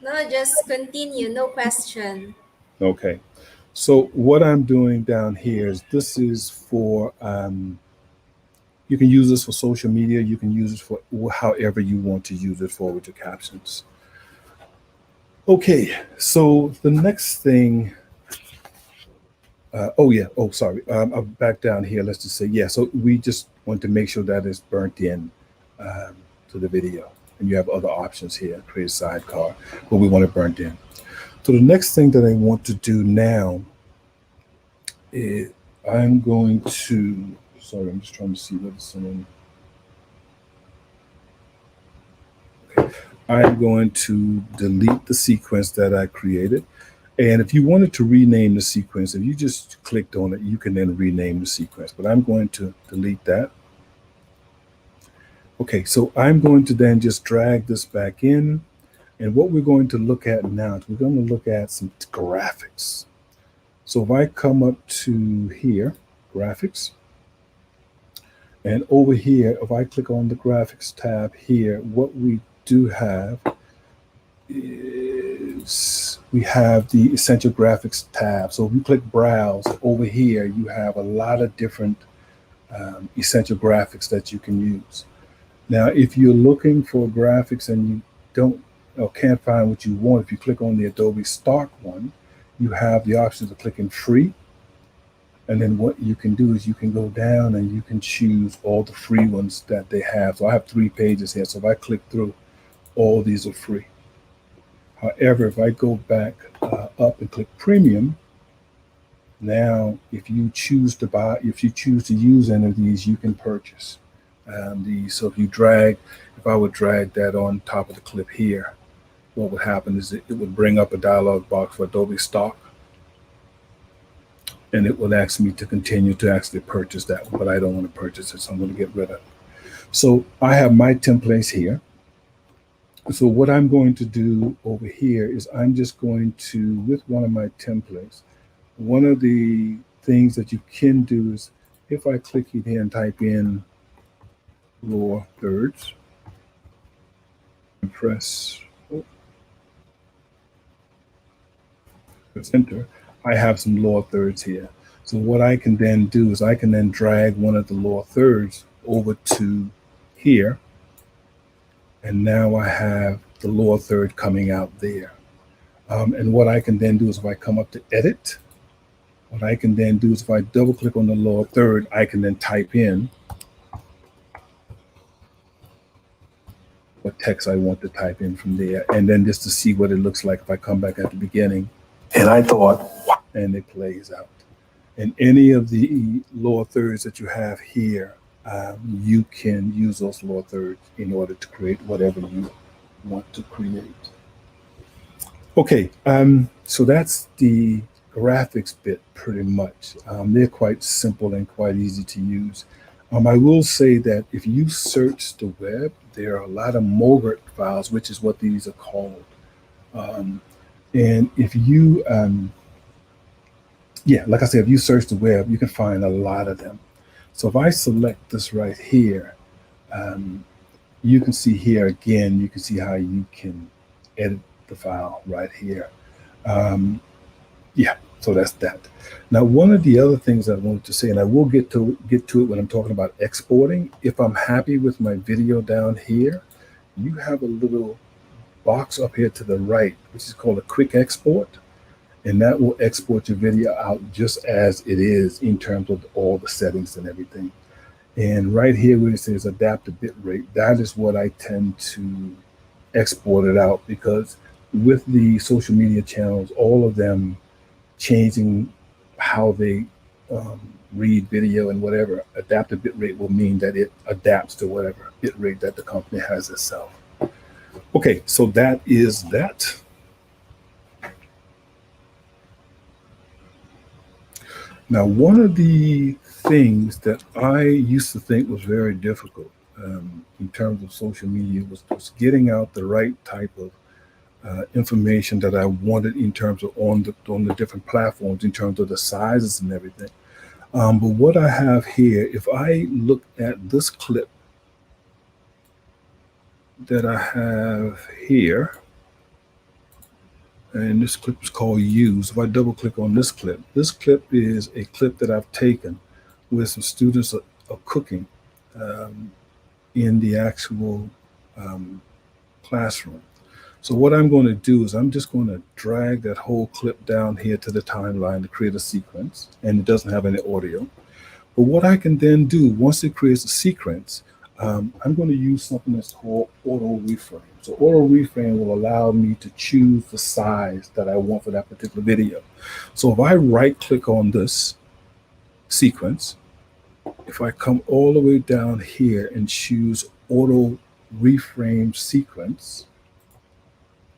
No, just continue. No question. Okay. So what I'm doing down here is this is for, you can use this for social media. You can use it for however you want to use it for with your captions. Okay, so the next thing, I'm back down here. Let's just say, yeah, so we just want to make sure that it's burnt in to the video. And you have other options here, create a sidecar, but we want it burnt in. So the next thing that I want to do now is I'm going to, sorry, I'm just trying to see what is someone. Okay. I'm going to delete the sequence that I created. And if you wanted to rename the sequence, if you just clicked on it, you can then rename the sequence. But I'm going to delete that. Okay, so I'm going to then just drag this back in. And what we're going to look at now is we're going to look at some graphics. So if I come up to here, graphics, and over here, if I click on the graphics tab here, what we do have is we have the essential graphics tab. So if you click browse over here, you have a lot of different essential graphics that you can use. Now, if you're looking for graphics and you don't or can't find what you want, if you click on the Adobe stock one, you have the option of clicking free. And then what you can do is you can go down and you can choose all the free ones that they have. So I have 3 pages here. So if I click through, all these are free. However, if I go back up and click premium, now if you choose to buy, if you choose to use any of these, you can purchase these. So if you drag, if I would drag that on top of the clip here, what would happen is it would bring up a dialog box for Adobe stock, and it would ask me to continue to actually purchase that one, but I don't want to purchase it, so I'm going to get rid of it. So I have my templates here. So what I'm going to do over here is I'm just going to, with one of my templates, one of the things that you can do is if I click here and type in lower thirds and press enter, I have some lower thirds here. So what I can then do is I can then drag one of the lower thirds over to here. And now I have the lower third coming out there. And what I can then do is if I come up to edit, what I can then do is if I double click on the lower third, I can then type in what text I want to type in from there. And then just to see what it looks like if I come back at the beginning. And I thought, and it plays out. And any of the lower thirds that you have here, you can use those lower thirds in order to create whatever you want to create. Okay, so that's the graphics bit pretty much. They're quite simple and quite easy to use. I will say that if you search the web, there are a lot of MOGRT files, which is what these are called. And if you, yeah, like I said, if you search the web, you can find a lot of them. So if I select this right here, you can see here again, you can see how you can edit the file right here. Yeah, so that's that. Now, one of the other things I wanted to say, and I will get to it when I'm talking about exporting. If I'm happy with my video down here, you have a little box up here to the right, which is called a quick export. And that will export your video out just as it is in terms of all the settings and everything. And right here where it says adapt to bitrate, that is what I tend to export it out, because with the social media channels, all of them changing how they read video and whatever, adaptive bitrate will mean that it adapts to whatever bitrate that the company has itself. Okay, so that is that. Now, one of the things that I used to think was very difficult in terms of social media was getting out the right type of information that I wanted in terms of on the different platforms, in terms of the sizes and everything. But what I have here, if I look at this clip that I have here, and this clip is called Use. If I double click on this clip is a clip that I've taken with some students of cooking in the actual classroom. So what I'm going to do is I'm just going to drag that whole clip down here to the timeline to create a sequence, and it doesn't have any audio. But what I can then do, once it creates a sequence, I'm going to use something that's called auto reframe. So auto reframe will allow me to choose the size that I want for that particular video. So if I right click on this sequence, if I come all the way down here and choose auto reframe sequence,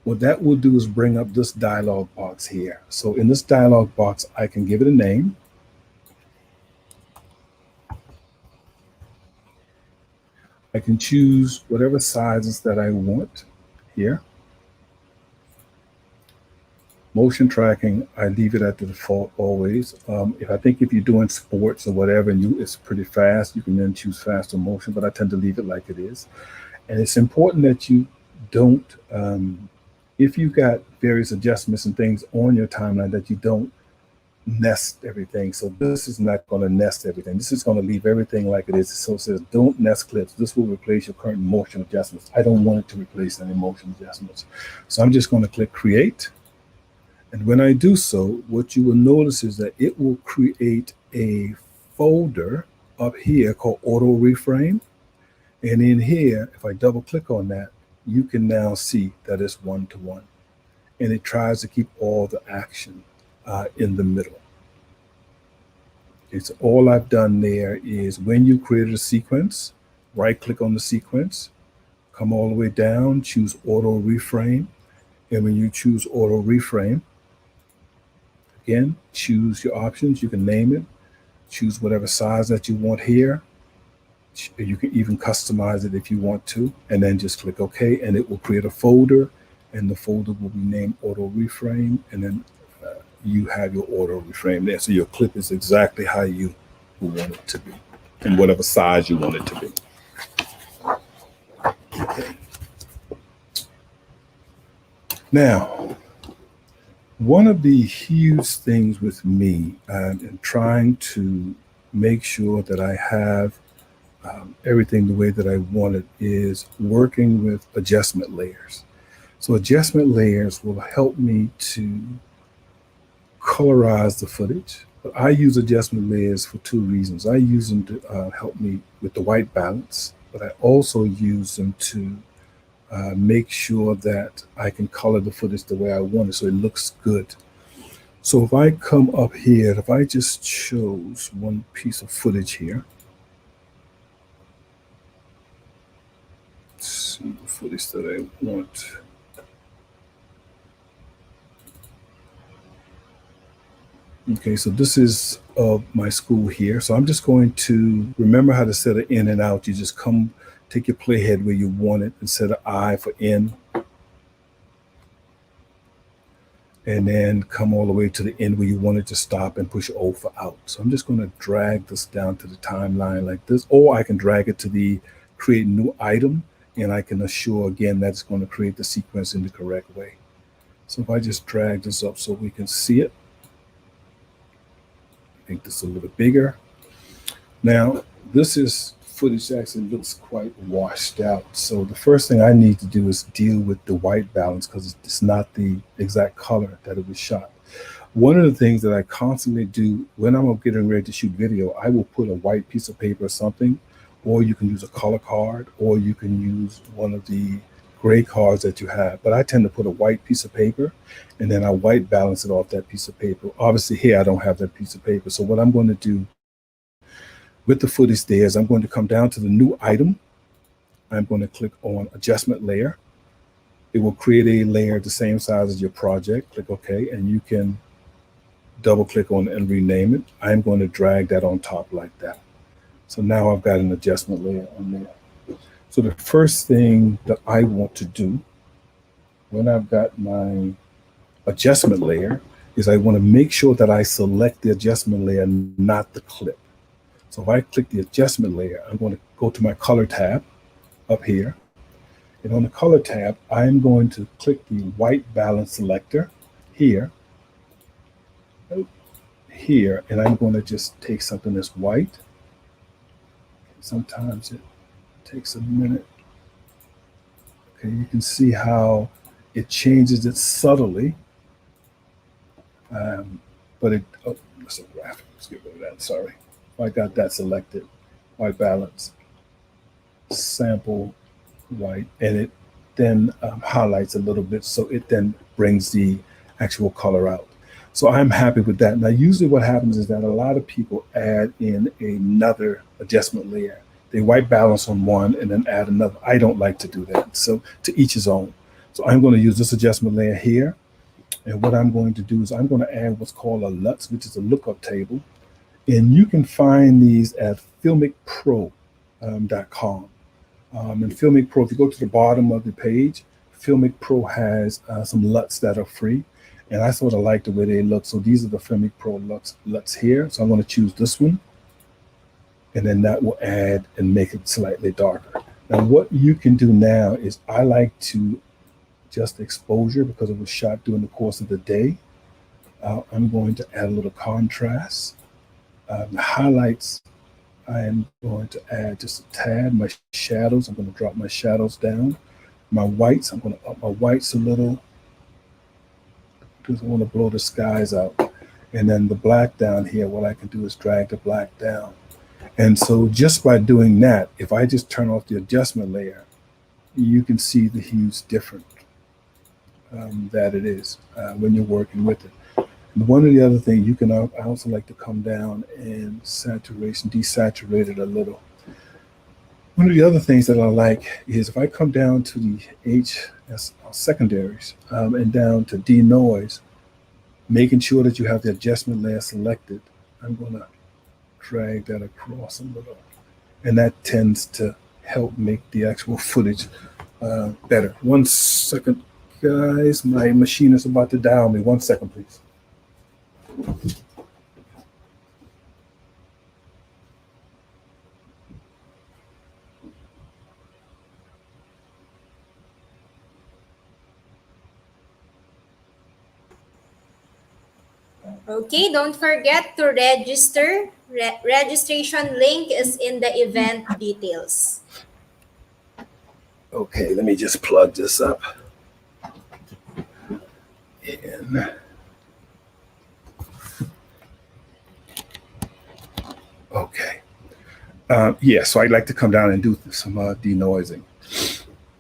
what that will do is bring up this dialog box here. So in this dialog box, I can give it a name. I can choose whatever sizes that I want here. Motion tracking, I leave it at the default always. If I think if you're doing sports or whatever and it's pretty fast, you can then choose faster motion, but I tend to leave it like it is. And it's important that you don't, if you've got various adjustments and things on your timeline, that you don't nest everything. So this is not going to nest everything. This is going to leave everything like it is. So it says don't nest clips. This will replace your current motion adjustments. I don't want it to replace any motion adjustments. So I'm just going to click create. And when I do so, what you will notice is that it will create a folder up here called auto reframe. And in here, if I double click on that, you can now see that it's one-to-one. And it tries to keep all the action in the middle. It's all I've done there is when you created a sequence, right click on the sequence, come all the way down, choose auto reframe. And when you choose auto reframe, again, choose your options. You can name it, choose whatever size that you want here. You can even customize it if you want to, and then just click OK, and it will create a folder, and the folder will be named auto reframe, and then you have your auto reframe there. So your clip is exactly how you want it to be, and whatever size you want it to be. Okay. Now, one of the huge things with me in trying to make sure that I have everything the way that I want it is working with adjustment layers. So adjustment layers will help me to colorize the footage. But I use adjustment layers for two reasons. I use them to help me with the white balance, but I also use them to make sure that I can color the footage the way I want it so it looks good. So if I come up here, if I just chose one piece of footage here, let's see the footage that I want. Okay, so this is of my school here. So I'm just going to remember how to set it in and out. You just come, take your playhead where you want it and set an I for in. And then come all the way to the end where you want it to stop and push O for out. So I'm just going to drag this down to the timeline like this, or I can drag it to the create new item, and I can assure again that it's going to create the sequence in the correct way. So if I just drag this up so we can see it, make this a little bigger. Now, this is footage that actually looks quite washed out. So the first thing I need to do is deal with the white balance because it's not the exact color that it was shot. One of the things that I constantly do when I'm getting ready to shoot video, I will put a white piece of paper or something, or you can use a color card, or you can use one of the gray cards that you have. But I tend to put a white piece of paper and then I white balance it off that piece of paper. Obviously here I don't have that piece of paper. So what I'm going to do with the footage there is I'm going to come down to the new item. I'm going to click on adjustment layer. It will create a layer the same size as your project. Click OK, and you can double click on it and rename it. I'm going to drag that on top like that. So now I've got an adjustment layer on there. So the first thing that I want to do when I've got my adjustment layer is I want to make sure that I select the adjustment layer, not the clip. So if I click the adjustment layer, I'm going to go to my color tab up here. And on the color tab, I'm going to click the white balance selector here, and I'm going to just take something that's white. Sometimes it takes a minute. Okay, you can see how it changes it subtly. But it, oh, that's a graphic. Let's get rid of that. Sorry. I got that selected. White balance, sample white, and it then highlights a little bit, so it then brings the actual color out. So I'm happy with that. Now, usually what happens is that a lot of people add in another adjustment layer. They white balance on one and then add another. I don't like to do that. So to each his own. So I'm going to use this adjustment layer here. And what I'm going to do is I'm going to add what's called a LUTs, which is a lookup table. And you can find these at filmicpro.com. And Filmic Pro, if you go to the bottom of the page, Filmic Pro has some LUTs that are free. And I sort of like the way they look. So these are the Filmic Pro LUTs here. So I'm going to choose this one. And then that will add and make it slightly darker. Now, what you can do now is I like to adjust exposure because it was shot during the course of the day. I'm going to add a little contrast. The highlights, I am going to add just a tad. My shadows, I'm going to drop my shadows down. My whites, I'm going to up my whites a little because I want to blow the skies out. And then the black down here, what I can do is drag the black down. And so just by doing that, if I just turn off the adjustment layer, you can see the huge difference that it is when you're working with it. And one of the other things you can, I also like to come down and saturation, desaturate it a little. One of the other things that I like is if I come down to the that's secondaries and down to denoise, making sure that you have the adjustment layer selected, I'm going to drag that across a little. And that tends to help make the actual footage better. 1 second, guys. My machine is about to die on me. 1 second, please. Okay, don't forget to register. Registration link is in the event details. Okay, let me just plug this up. And okay. Yeah, so I'd like to come down and do some denoising.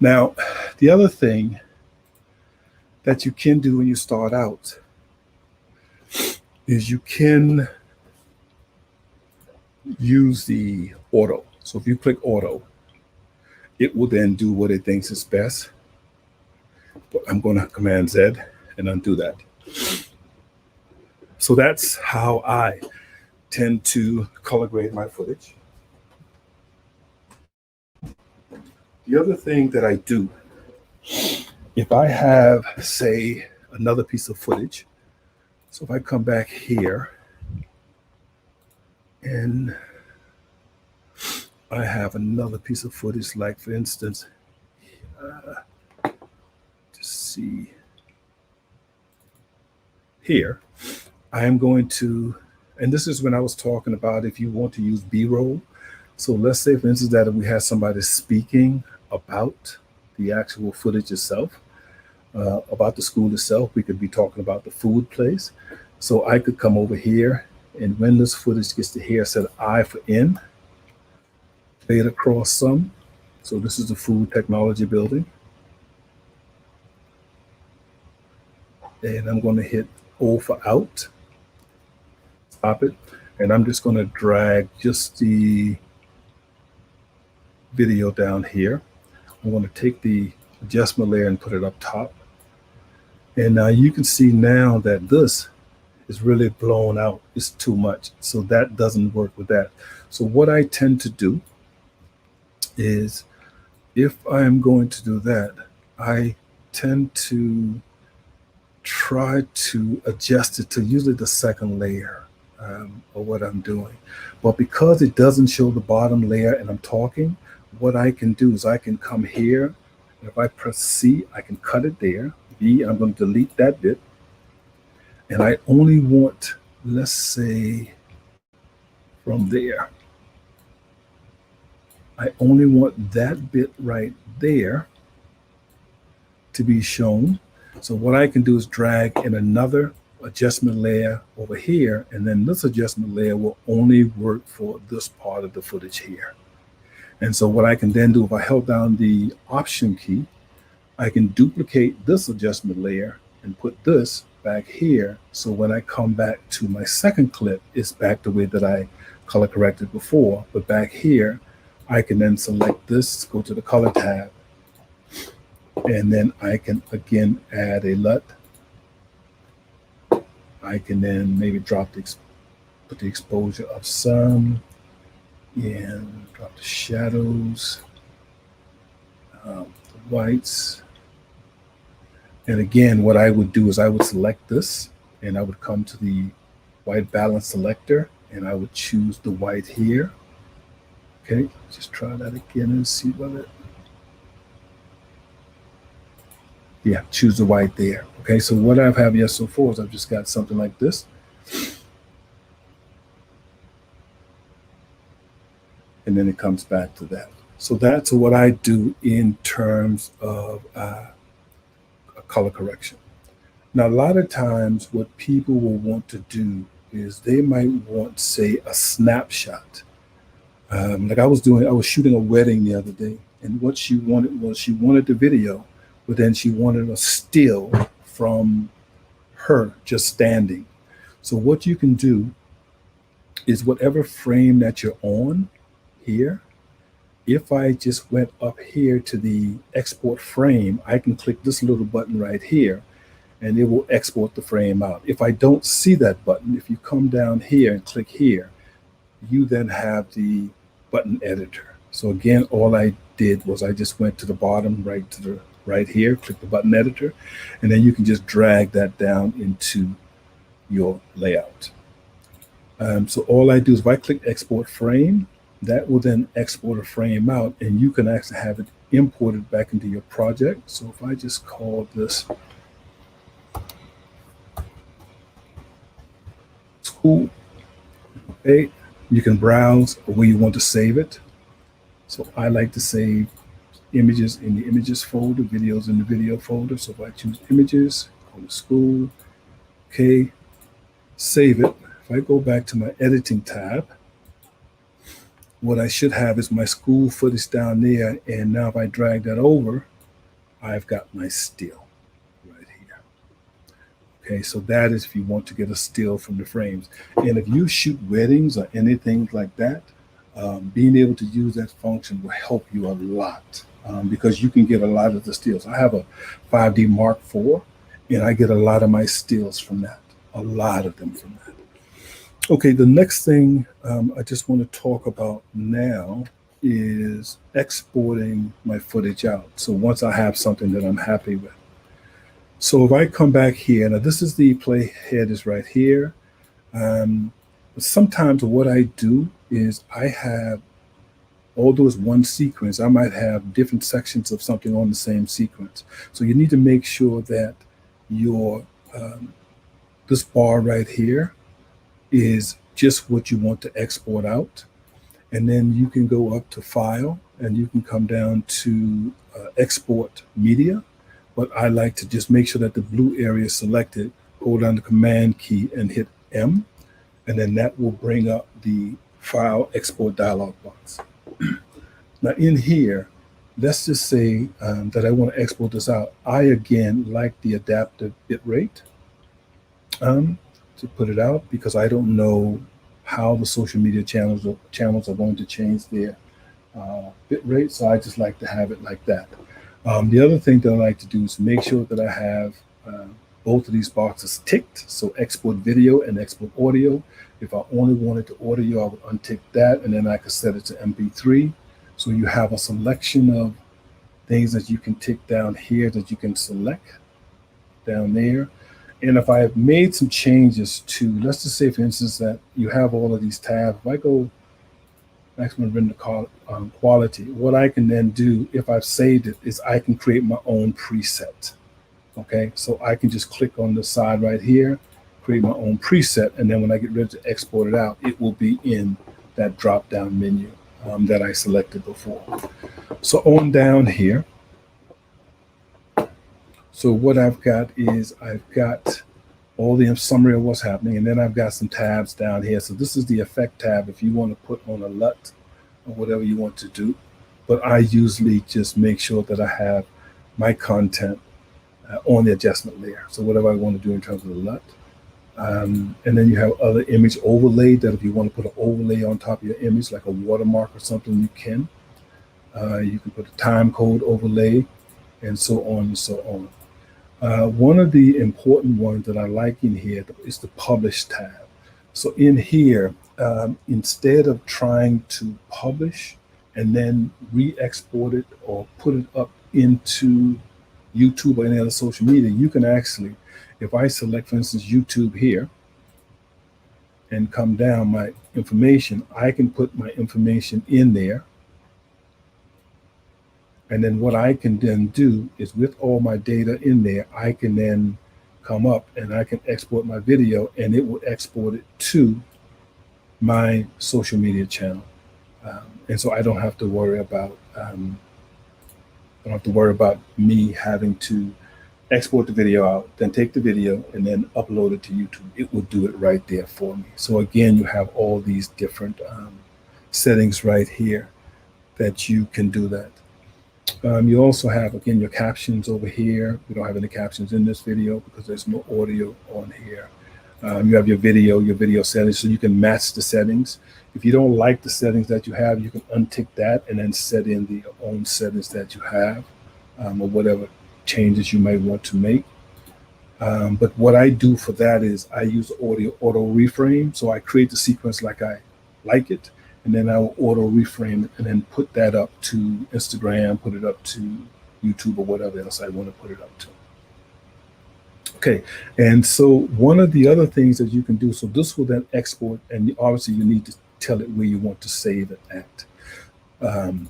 Now, the other thing that you can do when you start out is you can use the auto. So if you click auto, it will then do what it thinks is best. But I'm going to Command Z and undo that. So that's how I tend to color grade my footage. The other thing that I do, if I have, say, another piece of footage, so if I come back here and I have another piece of footage, like for instance, just see here, I am going to, and this is when I was talking about if you want to use B-roll. So let's say, for instance, that if we have somebody speaking about the actual footage itself, about the school itself, we could be talking about the food place. So I could come over here, and when this footage gets to here, set I for in, play it across some. So this is the food technology building. And I'm going to hit O for out, stop it. And I'm just going to drag just the video down here. I'm going to take the adjustment layer and put it up top. And now you can see now that this is really blown out. It's too much. So that doesn't work with that. So what I tend to do is, if I'm going to do that, I tend to try to adjust it to usually the second layer of what I'm doing. But because it doesn't show the bottom layer and I'm talking, what I can do is I can come here. If I press C, I can cut it there. B, I'm going to delete that bit. And I only want, let's say, from there, I only want that bit right there to be shown. So what I can do is drag in another adjustment layer over here, and then this adjustment layer will only work for this part of the footage here. And so what I can then do, if I held down the Option key, I can duplicate this adjustment layer and put this back here. So when I come back to my second clip, it's back the way that I color corrected before. But back here, I can then select this, go to the color tab, and then I can again add a LUT. I can then maybe put the exposure of some, and drop the shadows, the whites. And again, what I would do is I would select this, and I would come to the white balance selector, and I would choose the white here. Okay, just try that again and see whether, yeah, choose the white there. Okay, so what I've had here so far is I've just got something like this. And then it comes back to that. So that's what I do in terms of a color correction. Now, a lot of times what people will want to do is they might want, say, a snapshot. Like I was shooting a wedding the other day, and what she wanted was she wanted the video, but then she wanted a still from her just standing. So what you can do is whatever frame that you're on here, if I just went up here to the export frame, I can click this little button right here, and it will export the frame out. If I don't see that button, if you come down here and click here, you then have the button editor. So again, all I did was I just went to the bottom, right to the right here, click the button editor, and then you can just drag that down into your layout. So all I do is if I click export frame, that will then export a frame out, and you can actually have it imported back into your project. So if I just call this school, okay, you can browse where you want to save it. So I like to save images in the images folder, videos in the video folder. So if I choose images, go to school, okay, save it. If I go back to my editing tab, what I should have is my school footage down there. And now if I drag that over, I've got my still right here. Okay, so that is if you want to get a still from the frames. And if you shoot weddings or anything like that, being able to use that function will help you a lot because you can get a lot of the stills. I have a 5D Mark IV, and I get a lot of my stills from that, a lot of them from that. Okay, the next thing I just want to talk about now is exporting my footage out. So once I have something that I'm happy with. So if I come back here, now this is the playhead is right here. But sometimes what I do is I have, although it's one sequence, I might have different sections of something on the same sequence. So you need to make sure that your this bar right here is just what you want to export out. And then you can go up to File, and you can come down to Export Media. But I like to just make sure that the blue area is selected, hold down the Command key and hit M, and then that will bring up the File Export dialog box. Now in here, let's just say that I want to export this out. I, again, like the adaptive bitrate to put it out because I don't know how the social media channels are going to change their bitrate, so I just like to have it like that. The other thing that I like to do is make sure that I have both of these boxes ticked, so export video and export audio. If I only wanted the audio, I would untick that, and then I could set it to MP3. So you have a selection of things that you can tick down here that you can select down there. And if I have made some changes to, let's just say, for instance, that you have all of these tabs, if I go maximum render quality, what I can then do, if I've saved it, is I can create my own preset. Okay, so I can just click on the side right here, create my own preset, and then when I get ready to export it out, it will be in that drop-down menu that I selected before. So on down here, so what I've got is I've got all the summary of what's happening, and then I've got some tabs down here. So this is the effect tab if you want to put on a LUT or whatever you want to do. But I usually just make sure that I have my content on the adjustment layer. So whatever I want to do in terms of the LUT. And then you have other image overlay that if you want to put an overlay on top of your image, like a watermark or something, you can. You can put a time code overlay and so on and so on. One of the important ones that I like in here is the Publish tab. So in here, instead of trying to publish and then re-export it or put it up into YouTube or any other social media, you can actually, if I select, for instance, YouTube here and come down my information, I can put my information in there. And then what I can then do is with all my data in there, I can then come up and I can export my video and it will export it to my social media channel. And so I don't have to worry about me having to export the video out, then take the video and then upload it to YouTube. It will do it right there for me. So again, you have all these different settings right here that you can do that. You also have, again, your captions over here. We don't have any captions in this video because there's no audio on here. You have your video settings, so you can match the settings. If you don't like the settings that you have, you can untick that and then set in the own settings that you have, or whatever changes you might want to make. But what I do for that is I use audio auto reframe. So I create the sequence like I like it, and then I will auto reframe it and then put that up to Instagram, put it up to YouTube or whatever else I want to put it up to. Okay, and so one of the other things that you can do, so this will then export, and obviously you need to tell it where you want to save it at.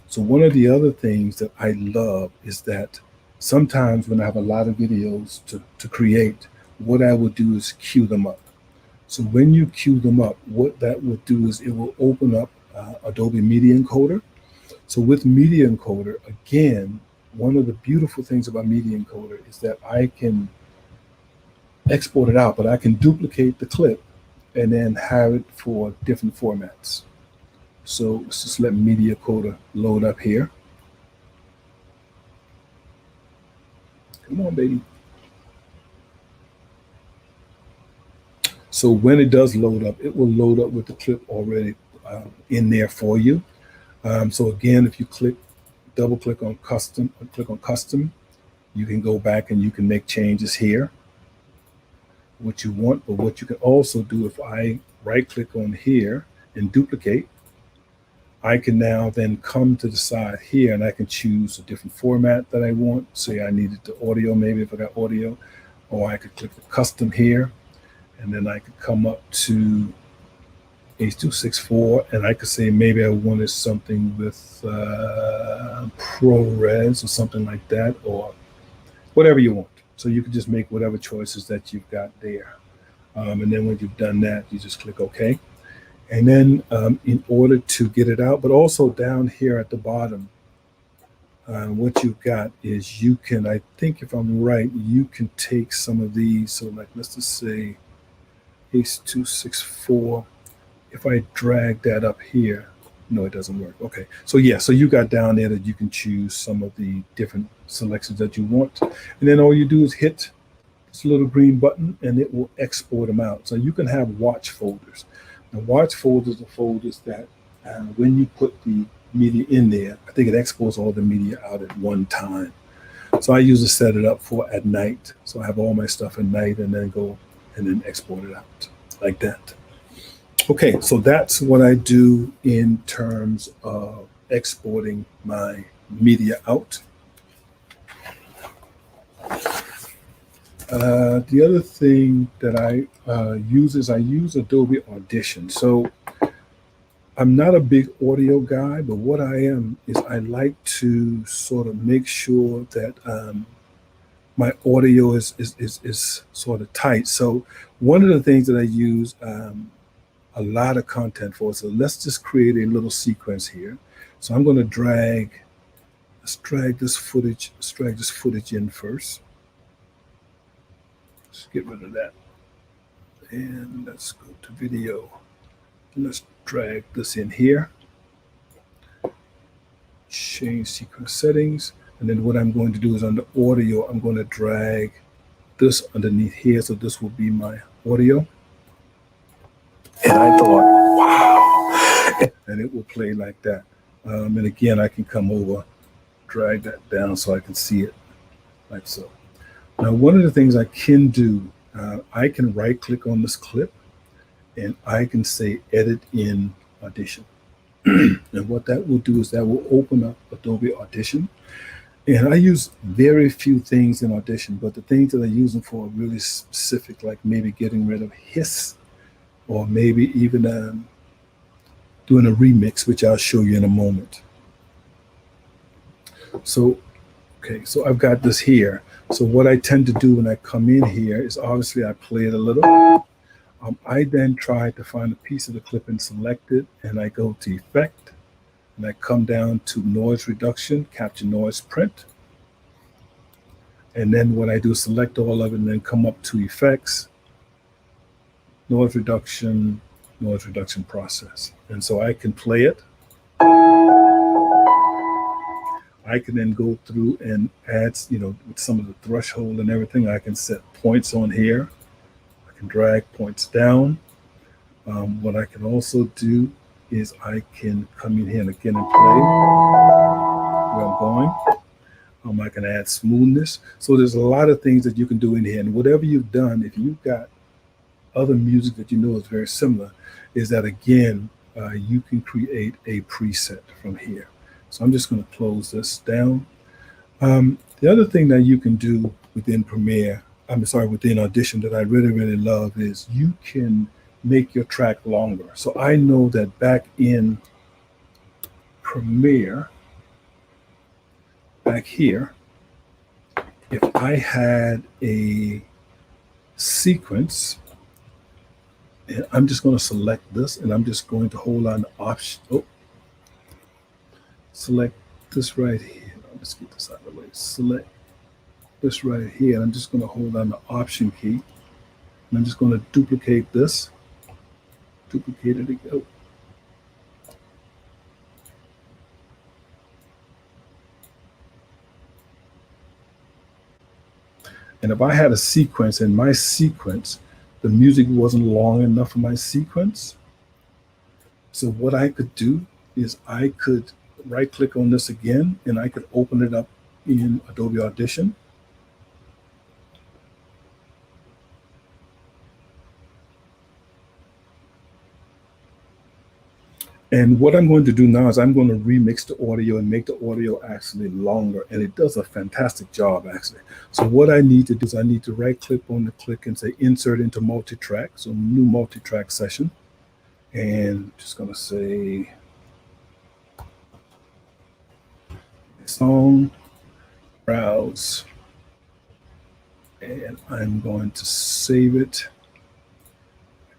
So one of the other things that I love is that sometimes when I have a lot of videos to create, what I will do is queue them up. So when you queue them up, what that will do is it will open up Adobe Media Encoder. So with Media Encoder, again, one of the beautiful things about Media Encoder is that I can export it out, but I can duplicate the clip and then have it for different formats. So let's just let Media Encoder load up here. Come on, baby. So when it does load up, it will load up with the clip already in there for you. So again, if you double click on custom, or click on custom, you can go back and you can make changes here, what you want. But what you can also do, if I right click on here and duplicate, I can now then come to the side here and I can choose a different format that I want. Say I needed the audio, maybe if I got audio, or I could click the custom here, and then I could come up to H.264 and I could say maybe I wanted something with ProRes or something like that, or whatever you want. So you can just make whatever choices that you've got there. And then when you've done that, you just click OK. And then in order to get it out, but also down here at the bottom, what you've got is you can, I think if I'm right, you can take some of these. So like, let's just say H.264. If I drag that up here, no, it doesn't work. Okay, so yeah, so you got down there that you can choose some of the different selections that you want. And then all you do is hit this little green button and it will export them out. So you can have watch folders. Now, watch folders are folders that when you put the media in there, I think it exports all the media out at one time. So I usually set it up for at night. So I have all my stuff at night and then go and then export it out like that. Okay, so that's what I do in terms of exporting my media out. The other thing that I use is I use Adobe Audition. So I'm not a big audio guy, but what I am is I like to sort of make sure that my audio is sort of tight. So one of the things that I use a lot of content for, so let's just create a little sequence here. So I'm going to let's drag this footage in first. Let's get rid of that. And let's go to video. Let's drag this in here. Change sequence settings. And then what I'm going to do is on the audio, I'm going to drag this underneath here. So this will be my audio. And I thought, wow. And it will play like that. And again, I can come over, drag that down so I can see it like so. Now, one of the things I can do, I can right click on this clip and I can say edit in Audition. And what that will do is that will open up Adobe Audition. And I use very few things in Audition, but the things that I use them for are really specific, like maybe getting rid of hiss, or maybe even doing a remix, which I'll show you in a moment. So, okay, so I've got this here. So what I tend to do when I come in here is obviously I play it a little. I then try to find a piece of the clip and select it, and I go to Effect, and I come down to Noise Reduction, Capture Noise Print. And then what I do is select all of it and then come up to Effects, Noise Reduction Process. And so I can play it. I can then go through and add, with some of the threshold and everything, I can set points on here. I can drag points down. What I can also do is I can come in here and again and play where I'm going. I can add smoothness. So there's a lot of things that you can do in here. And whatever you've done, if you've got other music that you know is very similar, is that again, you can create a preset from here. So I'm just going to close this down. The other thing that you can do within within Audition that I really, really love is you can make your track longer. So I know that back in Premiere, back here, if I had a sequence, and I'm just going to select this, and I'm just going to hold on to Option. Select this right here. Let's get this out of the way. Select this right here. And I'm just going to hold on the Option key. And I'm just going to duplicate this. Duplicate it again. And if I had a sequence, and my sequence, the music wasn't long enough for my sequence, so what I could do is I could right click on this again, and I could open it up in Adobe Audition. And what I'm going to do now is I'm going to remix the audio and make the audio actually longer, and it does a fantastic job actually. So what I need to do is I need to right click on the click and say insert into multi-track, so new multi-track session, and I'm just going to say song, browse, and I'm going to save it.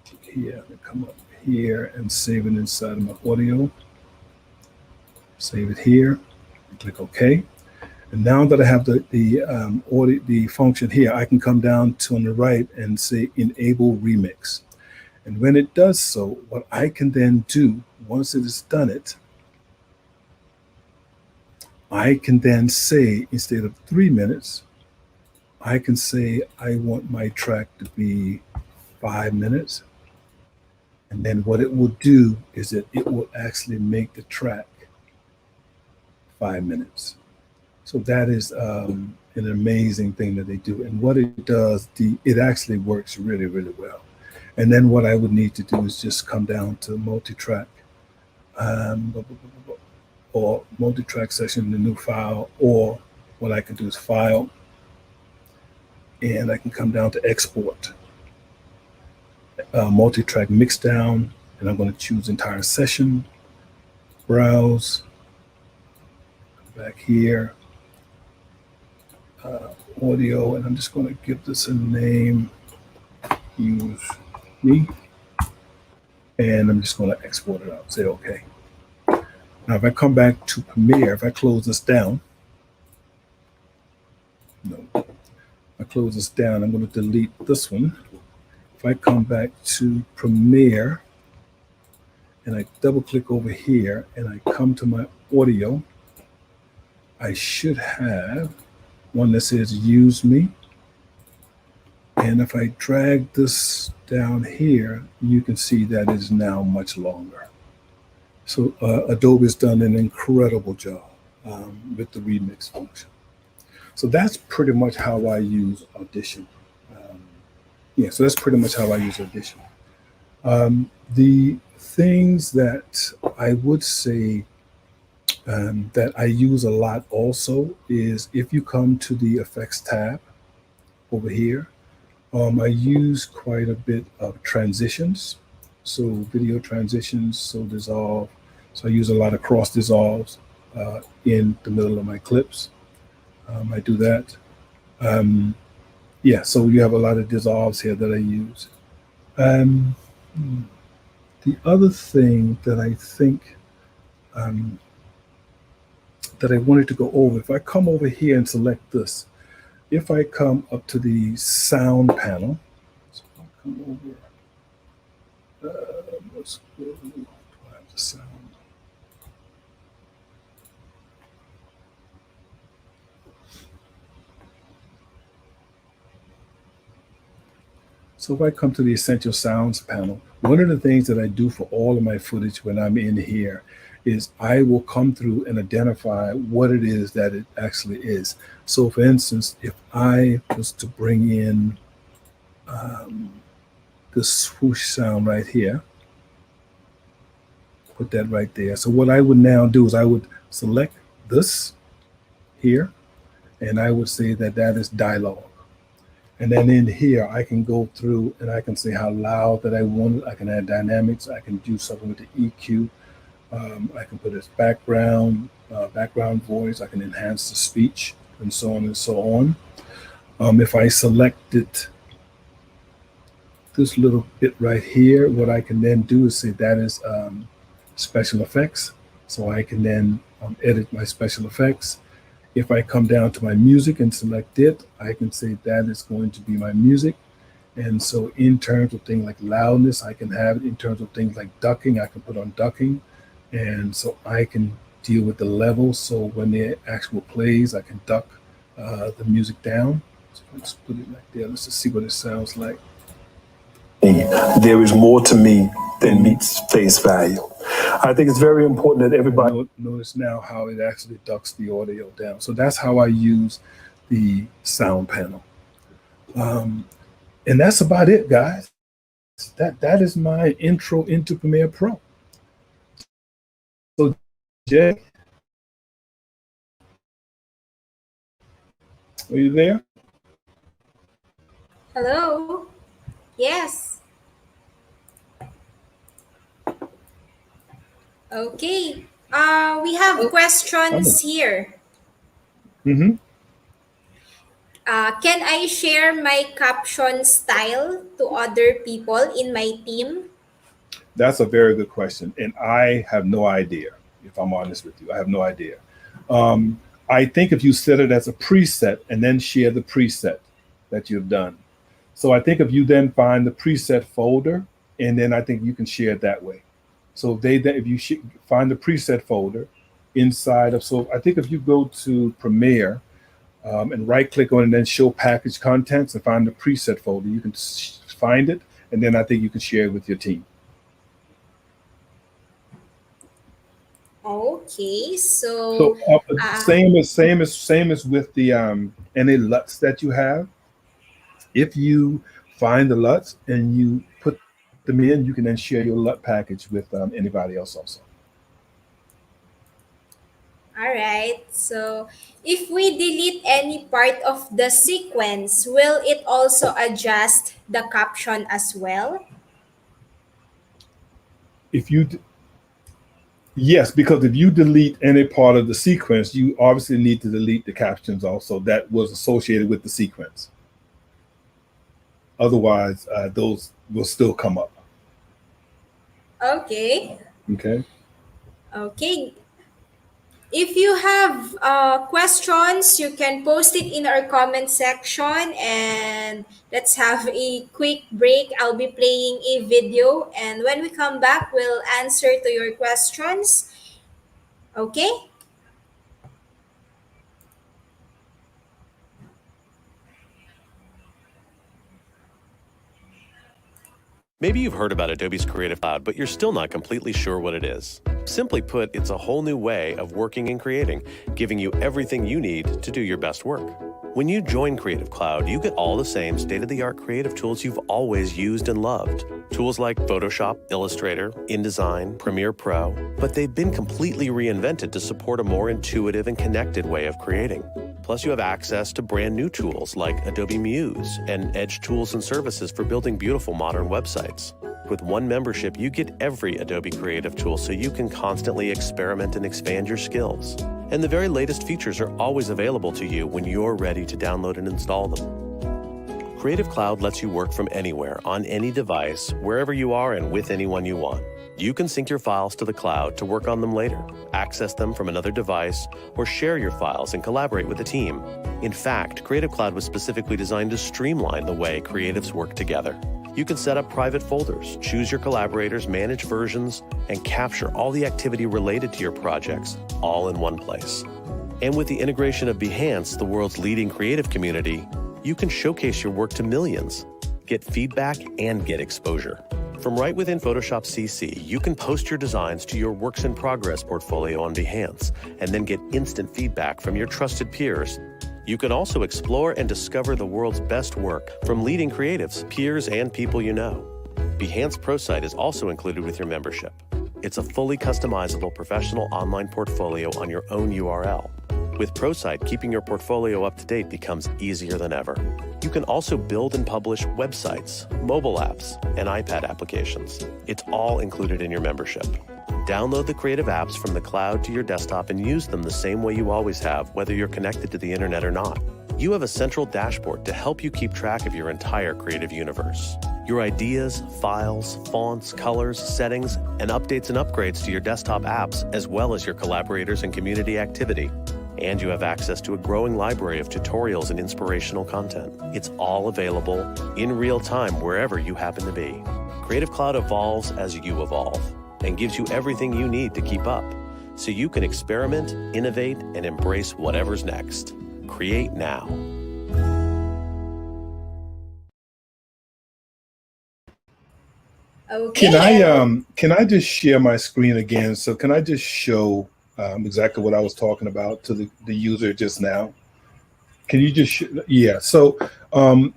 Click here and come up here and save it inside of my audio. Save it here and click OK. And now that I have the function here, I can come down to on the right and say enable remix. And when it does so, what I can then do once it has done it, I can then say, instead of 3 minutes, I can say I want my track to be 5 minutes. And then what it will do is that it will actually make the track 5 minutes. So that is an amazing thing that they do. And what it does, it actually works really, really well. And then what I would need to do is just come down to multi-track. Or multi-track session in the new file, or what I can do is file, and I can come down to export, multi-track mix down, and I'm going to choose entire session, browse, back here, audio, and I'm just going to give this a name, use me, and I'm just going to export it out, say okay. Now, if I come back to Premiere, if I close this down, I close this down, I'm going to delete this one. If I come back to Premiere and I double click over here and I come to my audio, I should have one that says use me. And if I drag this down here, you can see that is now much longer. So Adobe's done an incredible job with the remix function. So that's pretty much how I use Audition. Um, yeah, so that's pretty much how I use Audition. The things that I would say that I use a lot also is if you come to the effects tab over here, I use quite a bit of transitions. So video transitions, so dissolve. So I use a lot of cross dissolves in the middle of my clips. I do that. Um, yeah, so you have a lot of dissolves here that I use. Um, the other thing that I think um, that I wanted to go over, if I come over here and select this, if I come up to the sound panel, so if I come over, let's go, do I have the sound? So if I come to the essential sounds panel, one of the things that I do for all of my footage when I'm in here is I will come through and identify what it is that it actually is. So for instance, if I was to bring in um, the swoosh sound right here, put that right there. So what I would now do is I would select this here, and I would say that that is dialogue. And then in here, I can go through and I can say how loud that I want it. I can add dynamics. I can do something with the EQ. I can put its background voice. I can enhance the speech and so on and so on. If I selected this little bit right here, what I can then do is say that is special effects. So I can then edit my special effects. If I come down to my music and select it, I can say that is going to be my music. And so in terms of things like loudness, I can have it. In terms of things like ducking, I can put on ducking. And so I can deal with the level. So when the actual plays, I can duck the music down. So let's put it like there. Let's just see what it sounds like. There is more to me than meets face value. I think it's very important that everybody notice now how it actually ducks the audio down. So that's how I use the sound panel. And that's about it, guys. That is my intro into Premiere Pro. So Jay, are you there? Hello? Yes. Okay. We have questions here. Mm-hmm. Can I share my caption style to other people in my team? That's a very good question. And I have no idea, if I'm honest with you. I have no idea. I think if you set it as a preset and then share the preset that you've done. So I think if you then find the preset folder, and then I think you can share it that way. So if you find the preset folder inside of, so I think if you go to Premiere and right click on it and then show package contents and find the preset folder, you can find it. And then I think you can share it with your team. Okay, So uh, same as with the any LUTs that you have. If you find the LUTs and you put them in, you can then share your LUT package with anybody else also. all right. So if we delete any part of the sequence, will it also adjust the caption as well? If you Yes, because if you delete any part of the sequence, you obviously need to delete the captions also that was associated with the sequence. Otherwise, those will still come up. Okay. Okay. Okay. If you have questions, you can post it in our comment section, and let's have a quick break. I'll be playing a video, and when we come back, we'll answer to your questions. Okay? Maybe you've heard about Adobe's Creative Cloud, but you're still not completely sure what it is. Simply put, it's a whole new way of working and creating, giving you everything you need to do your best work. When you join Creative Cloud, you get all the same state-of-the-art creative tools you've always used and loved. Tools like Photoshop, Illustrator, InDesign, Premiere Pro, but they've been completely reinvented to support a more intuitive and connected way of creating. Plus, you have access to brand new tools like Adobe Muse and Edge tools and services for building beautiful modern websites. With one membership, you get every Adobe creative tool so you can constantly experiment and expand your skills. And the very latest features are always available to you when you're ready to download and install them. Creative Cloud lets you work from anywhere, on any device, wherever you are and with anyone you want. You can sync your files to the cloud to work on them later, access them from another device, or share your files and collaborate with a team. In fact, Creative Cloud was specifically designed to streamline the way creatives work together. You can set up private folders, choose your collaborators, manage versions, and capture all the activity related to your projects, all in one place. And with the integration of Behance, the world's leading creative community, you can showcase your work to millions, get feedback, and get exposure. From right within Photoshop CC, you can post your designs to your Works in Progress portfolio on Behance, and then get instant feedback from your trusted peers. You can also explore and discover the world's best work from leading creatives, peers, and people you know. Behance ProSite is also included with your membership. It's a fully customizable professional online portfolio on your own URL. With ProSite, keeping your portfolio up to date becomes easier than ever. You can also build and publish websites, mobile apps, and iPad applications. It's all included in your membership. Download the creative apps from the cloud to your desktop and use them the same way you always have, whether you're connected to the internet or not. You have a central dashboard to help you keep track of your entire creative universe. Your ideas, files, fonts, colors, settings, and updates and upgrades to your desktop apps, as well as your collaborators and community activity. And you have access to a growing library of tutorials and inspirational content. It's all available in real time wherever you happen to be. Creative Cloud evolves as you evolve and gives you everything you need to keep up, so you can experiment, innovate, and embrace whatever's next. Create now. Okay. Can I just share my screen again? So can I just show exactly what I was talking about to the user just now? Can you just yeah? So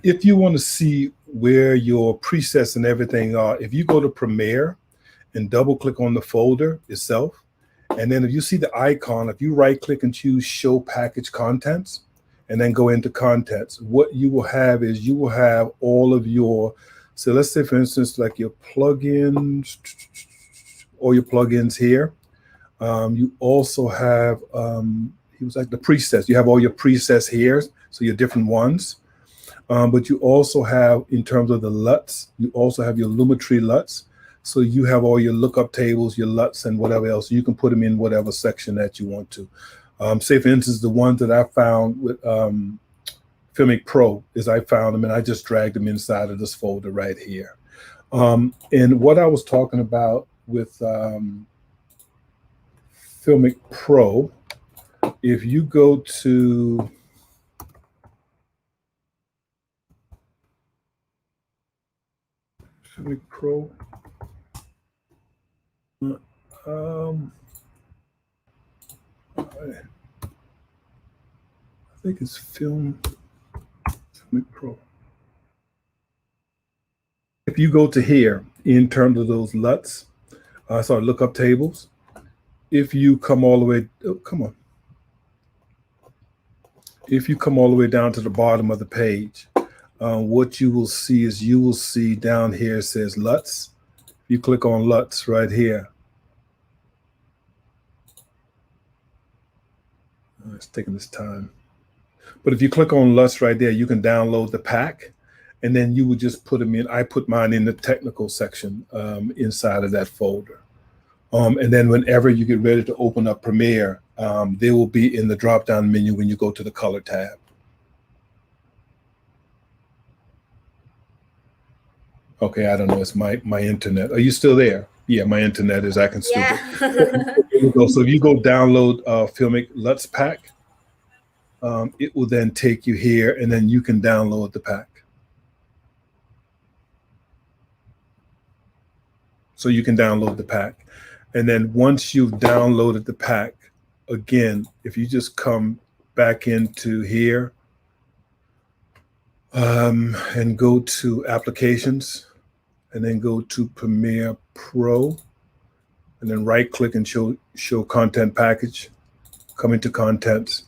if you want to see where your presets and everything are, if you go to Premiere and double click on the folder itself, and then if you see the icon, if you right click and choose Show Package Contents, and then go into Contents, what you will have is you will have all of your, so let's say for instance, like your plugins, or your plugins here. You also have, he was like the presets. You have all your presets here, so your different ones. But you also have, in terms of the LUTs, you also have your Lumetri LUTs. So you have all your lookup tables, your LUTs, and whatever else. You can put them in whatever section that you want to. Say, for instance, the ones that I found with Filmic Pro is I found them and I just dragged them inside of this folder right here. And what I was talking about with Filmic Pro, if you go to Filmic Pro, I think it's Filmic Pro. If you go to here, in terms of those LUTs, sorry, lookup tables, if you come all the way, oh, come on. If you come all the way down to the bottom of the page, what you will see is you will see down here it says LUTs. You click on LUTs right here. It's taking this time. But if you click on LUTs right there, you can download the pack, and then you would just put them in. I put mine in the technical section inside of that folder. And then whenever you get ready to open up Premiere, they will be in the drop-down menu when you go to the color tab. Okay, I don't know, it's my internet. Are you still there? Yeah, my internet is acting stupid. Yeah. So if you go download Filmic LUTs pack, it will then take you here, and then you can download the pack. so you can download the pack. And then once you've downloaded the pack, again, if you just come back into here and go to applications and then go to Premiere Pro and then right click and show content package, come into contents.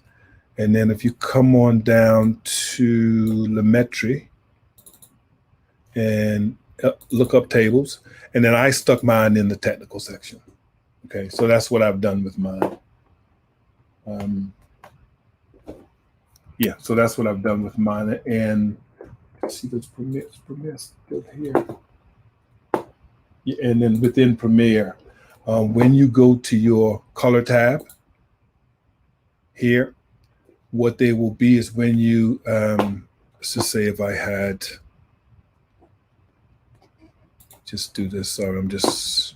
And then if you come on down to Lumetri and look up tables, and then I stuck mine in the technical section. Okay, so that's what I've done with mine. Yeah, so that's what I've done with mine. And see, there's Premiere still here. Yeah, and then within Premiere, when you go to your color tab here, what they will be is when you, let's just say if I had, just do this. Sorry, I'm just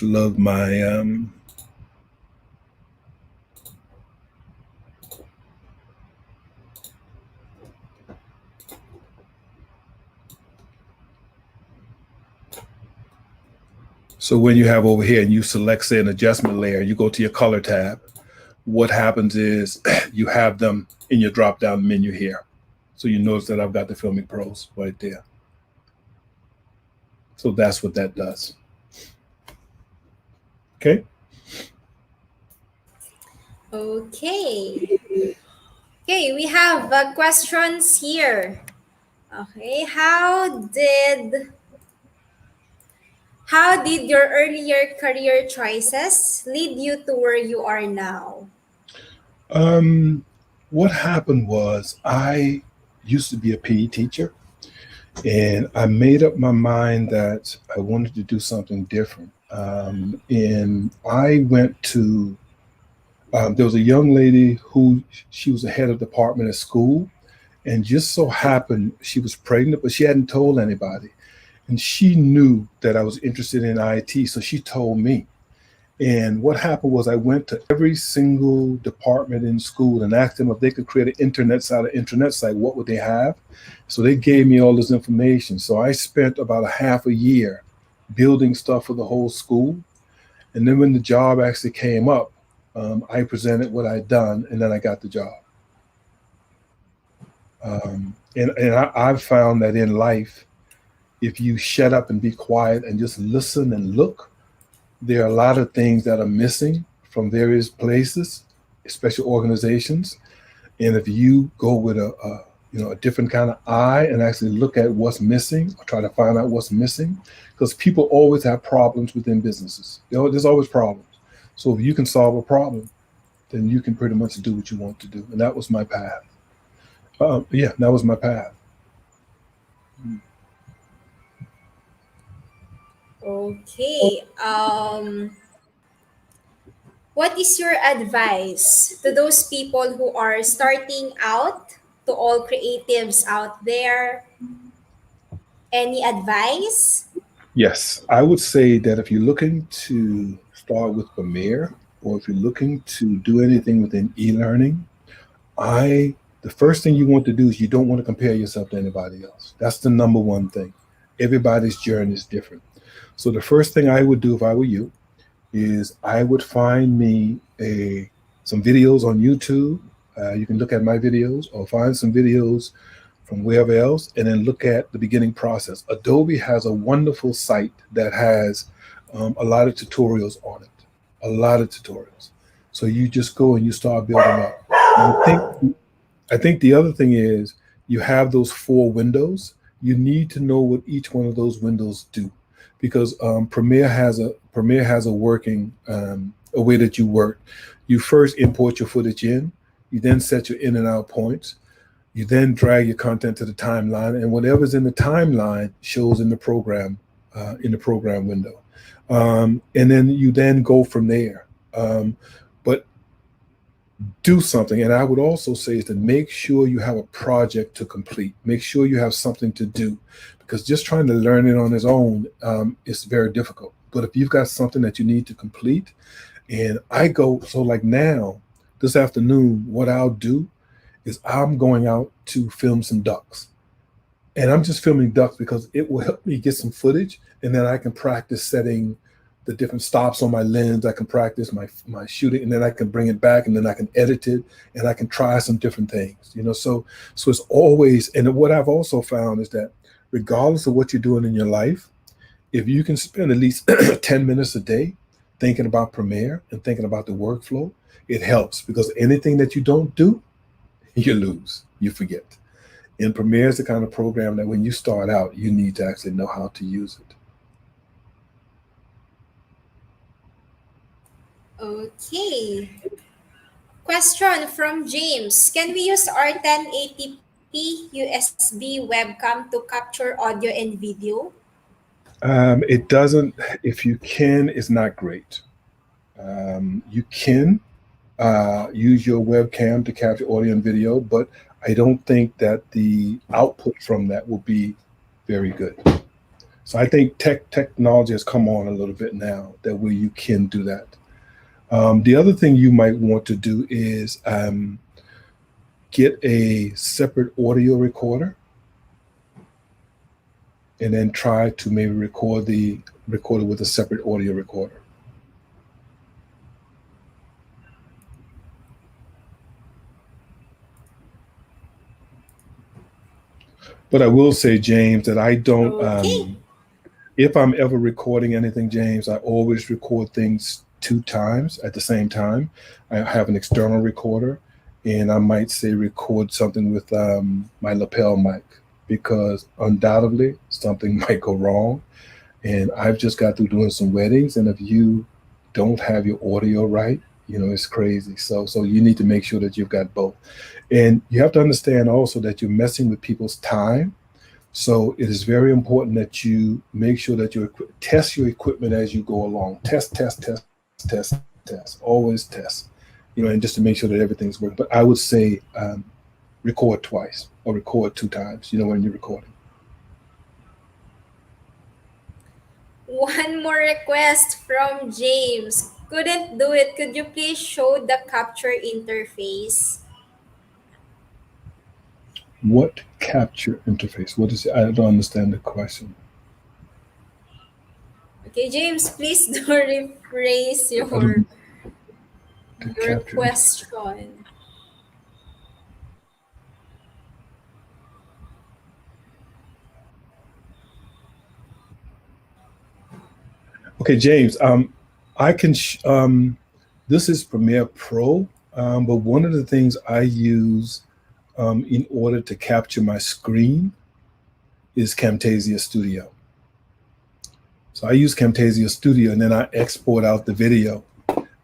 love my, so when you have over here and you select, say, an adjustment layer, you go to your color tab, what happens is you have them in your drop-down menu here. So you notice that I've got the Filmic Pros right there. So that's what that does. Okay. Okay. Okay, we have questions here. Okay, how did your earlier career choices lead you to where you are now? What happened was I used to be a PE teacher, and I made up my mind that I wanted to do something different. And I went to, there was a young lady who, she was the head of department at school, and just so happened she was pregnant, but she hadn't told anybody. And she knew that I was interested in IT, so she told me. And what happened was I went to every single department in school and asked them if they could create an intranet site, what would they have? So they gave me all this information. So I spent about a half a year building stuff for the whole school. And then when the job actually came up, I presented what I'd done, and then I got the job. I've found that in life, if you shut up and be quiet and just listen and look, there are a lot of things that are missing from various places, especially organizations. And if you go with a different kind of eye and actually look at what's missing or try to find out what's missing, because people always have problems within businesses. There's always problems. So if you can solve a problem, then you can pretty much do what you want to do. And that was my path. That was my path. Okay. What is your advice to those people who are starting out, to all creatives out there? Any advice? Yes, I would say that if you're looking to start with Premiere, or if you're looking to do anything within e-learning, the first thing you want to do is you don't want to compare yourself to anybody else. That's the number one thing. Everybody's journey is different. So the first thing I would do if I were you is I would find me some videos on YouTube. You can look at my videos or find some videos from wherever else, and then look at the beginning process. Adobe has a wonderful site that has a lot of tutorials on it, a lot of tutorials. So you just go and you start building up. I think the other thing is you have those 4 windows. You need to know what each one of those windows do, because Premiere has a working a way that you work. You first import your footage in, you then set your in and out points, you then drag your content to the timeline, and whatever's in the timeline shows in the program window, and then you then go from there. But do something, and I would also say is to make sure you have a project to complete. Make sure you have something to do, because just trying to learn it on its own is very difficult. But if you've got something that you need to complete, and so like now, this afternoon, what I'll do is I'm going out to film some ducks. and I'm just filming ducks because it will help me get some footage, and then I can practice setting the different stops on my lens. I can practice my shooting, and then I can bring it back, and then I can edit it, and I can try some different things. So it's always. And what I've also found is that regardless of what you're doing in your life, if you can spend at least 10 minutes a day thinking about Premiere and thinking about the workflow, it helps because anything that you don't do, you lose, you forget. And Premiere is the kind of program that when you start out, you need to actually know how to use it. Okay. Question from James. Can we use our 1080p USB webcam to capture audio and video? It doesn't, if you can, it's not great. You can use your webcam to capture audio and video, but I don't think that the output from that will be very good. So I think technology has come on a little bit now that where you can do that. The other thing you might want to do is get a separate audio recorder and then try to maybe record the recorder with a separate audio recorder. But I will say, James, that I don't. Okay. If I'm ever recording anything, James, I always record things two times at the same time. I have an external recorder, and I might say record something with my lapel mic because undoubtedly something might go wrong. And I've just got through doing some weddings, and if you don't have your audio right, it's crazy. So you need to make sure that you've got both. And you have to understand also that you're messing with people's time. So it is very important that you make sure that you test your equipment as you go along. Test, test, test, test, test. Always test. And just to make sure that everything's working. But I would say record twice or record two times. When you're recording. One more request from James. Couldn't do it. Could you please show the capture interface? What capture interface? What is it? I don't understand the question. Okay, James, please do rephrase I don't the your capture interface. question. Okay, James. I can. This is Premiere Pro, but one of the things I use in order to capture my screen is Camtasia Studio. So I use Camtasia Studio, and then I export out the video.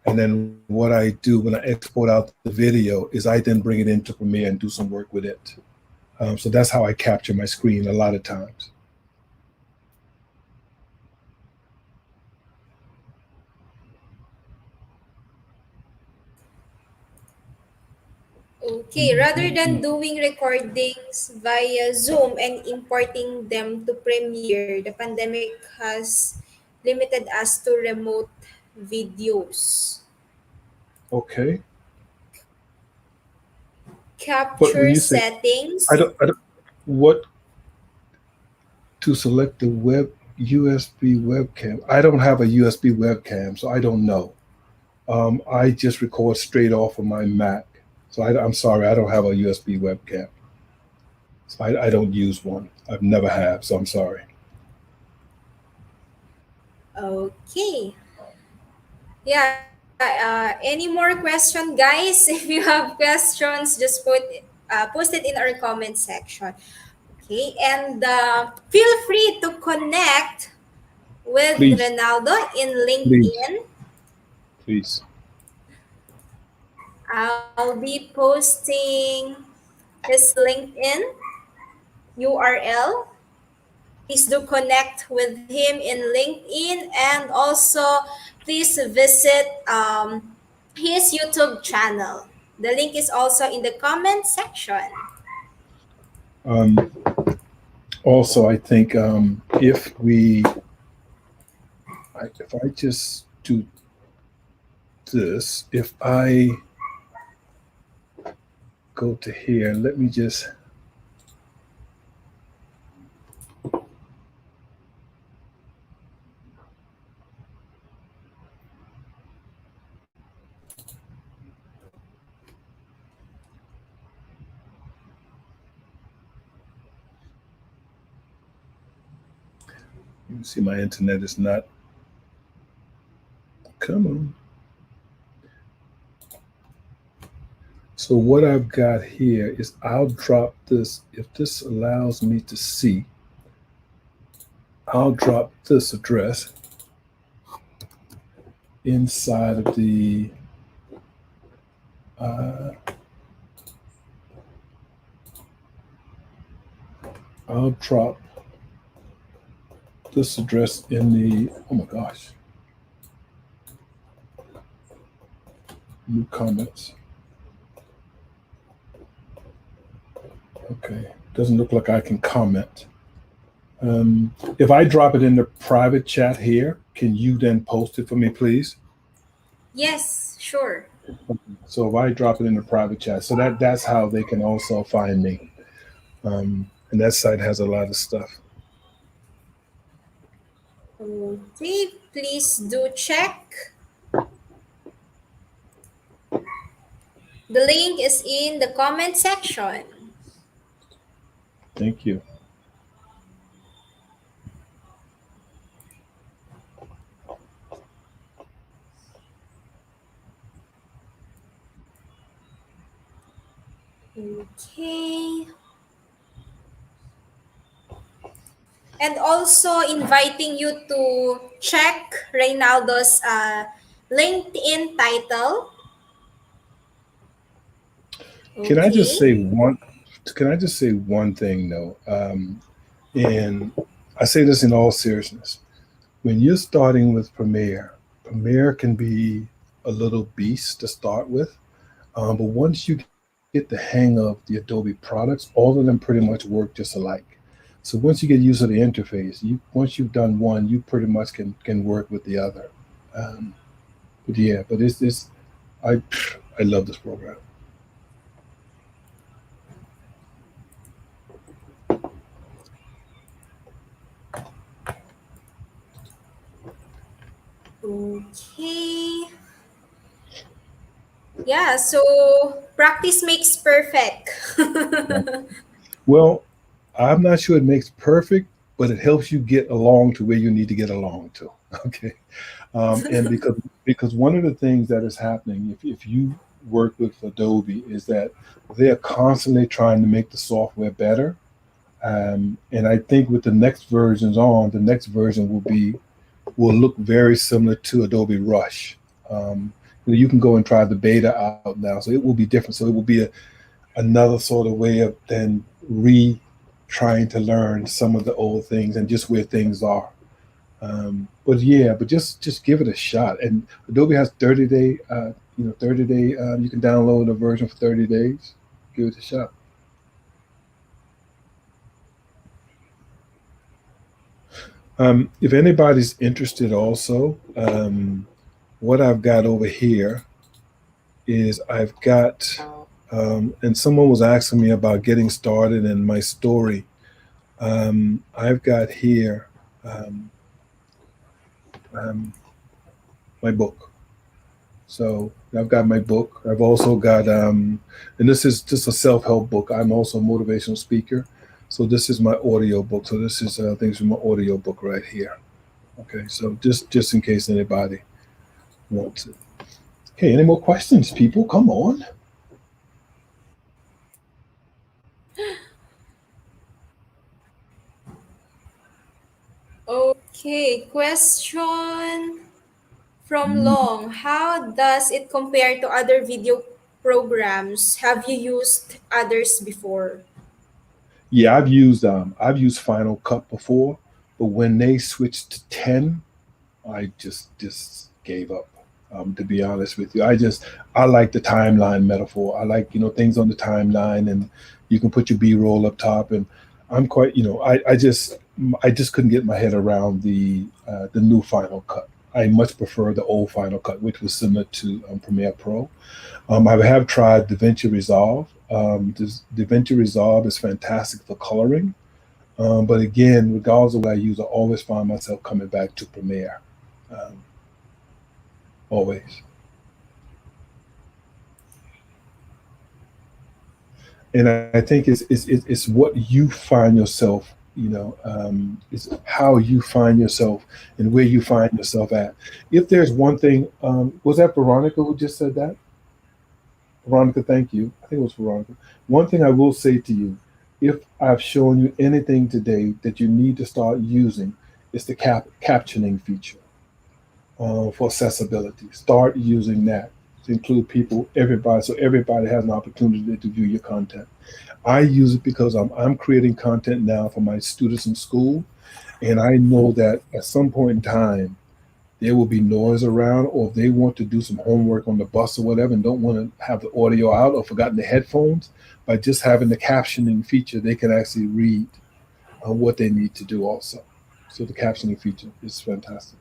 And then what I do when I export out the video is I then bring it into Premiere and do some work with it. So that's how I capture my screen a lot of times. Okay, rather than doing recordings via Zoom and importing them to Premiere, the pandemic has limited us to remote videos. Okay. But when Capture you say settings. I don't what to select the web USB webcam. I don't have a USB webcam, so I don't know. I just record straight off of my Mac. So I'm sorry, I don't have a USB webcam. So I don't use one. I've never have, so I'm sorry. Okay. Yeah. Any more question, guys? If you have questions, just post it in our comment section. Okay, and feel free to connect with Please, Renaldo in please, LinkedIn. please. I'll be posting his LinkedIn URL. Please do connect with him in LinkedIn, and also please visit his YouTube channel. The link is also in the comment section. Um, Also, I think if I just do this, if I go to here, let me just You see, my internet is not. Come on. So what I've got here is I'll drop this. If this allows me to see, I'll drop this address inside of the uh, I'll drop this address in the, oh my gosh, new comments. Okay, doesn't look like I can comment. If I drop it in the private chat here, can you then post it for me, please? Yes, sure. So if I drop it in the private chat, so that's how they can also find me. And that site has a lot of stuff. Okay, please do check. The link is in the comment section. Thank you. Okay. And also inviting you to check Reynaldo's LinkedIn title. Can I just Okay. say one? Can I just say one thing though? And I say this in all seriousness. When you're starting with Premiere, Premiere can be a little beast to start with. But once you get the hang of the Adobe products, all of them pretty much work just alike. So once you get used to the interface, once you've done one, you pretty much can work with the other. Um, but yeah, but it's I I love this program. Okay. Yeah, so practice makes perfect. Well, I'm not sure it makes perfect, but it helps you get along to where you need to get along to. Okay, and because one of the things that is happening if you work with Adobe is that they are constantly trying to make the software better. And I think with the next versions on, the next version will look very similar to Adobe Rush. You can go and try the beta out now, so it will be different. So it will be another sort of way of then trying to learn some of the old things and just where things are. But yeah, but just give it a shot. And Adobe has 30-day, 30-day. You can download a version for 30 days. Give it a shot. If anybody's interested, also, what I've got over here is I've got, and someone was asking me about getting started in my story. I've got here um, um, my book. So I've got my book. I've also got, and this is just a self-help book. I'm also a motivational speaker. So this is my audio book. So this is things from my audio book right here. Okay, so just in case anybody wants it. Okay, any more questions, people? Come on. Okay, question from Long. How does it compare to other video programs? Have you used others before? Yeah, I've used Final Cut before, but when they switched to 10, I just gave up. To be honest with you, I like the timeline metaphor. I like things on the timeline, and you can put your B-roll up top. And I'm quite I just couldn't get my head around the new Final Cut. I much prefer the old Final Cut, which was similar to Premiere Pro. I have tried DaVinci Resolve. DaVinci Resolve is fantastic for coloring, but again, regardless of what I use, I always find myself coming back to Premiere. Um, Always. And I think it's what you find yourself It's how you find yourself and where you find yourself at. If there's one thing, was that Veronica who just said that? Veronica, thank you. I think it was Veronica. One thing I will say to you, if I've shown you anything today that you need to start using, it's the captioning feature for accessibility. Start using that to include people, everybody, so everybody has an opportunity to view your content. I use it because I'm creating content now for my students in school, and I know that at some point in time, there will be noise around, or if they want to do some homework on the bus or whatever and don't want to have the audio out or forgotten the headphones, by just having the captioning feature, they can actually read what they need to do also. So the captioning feature is fantastic.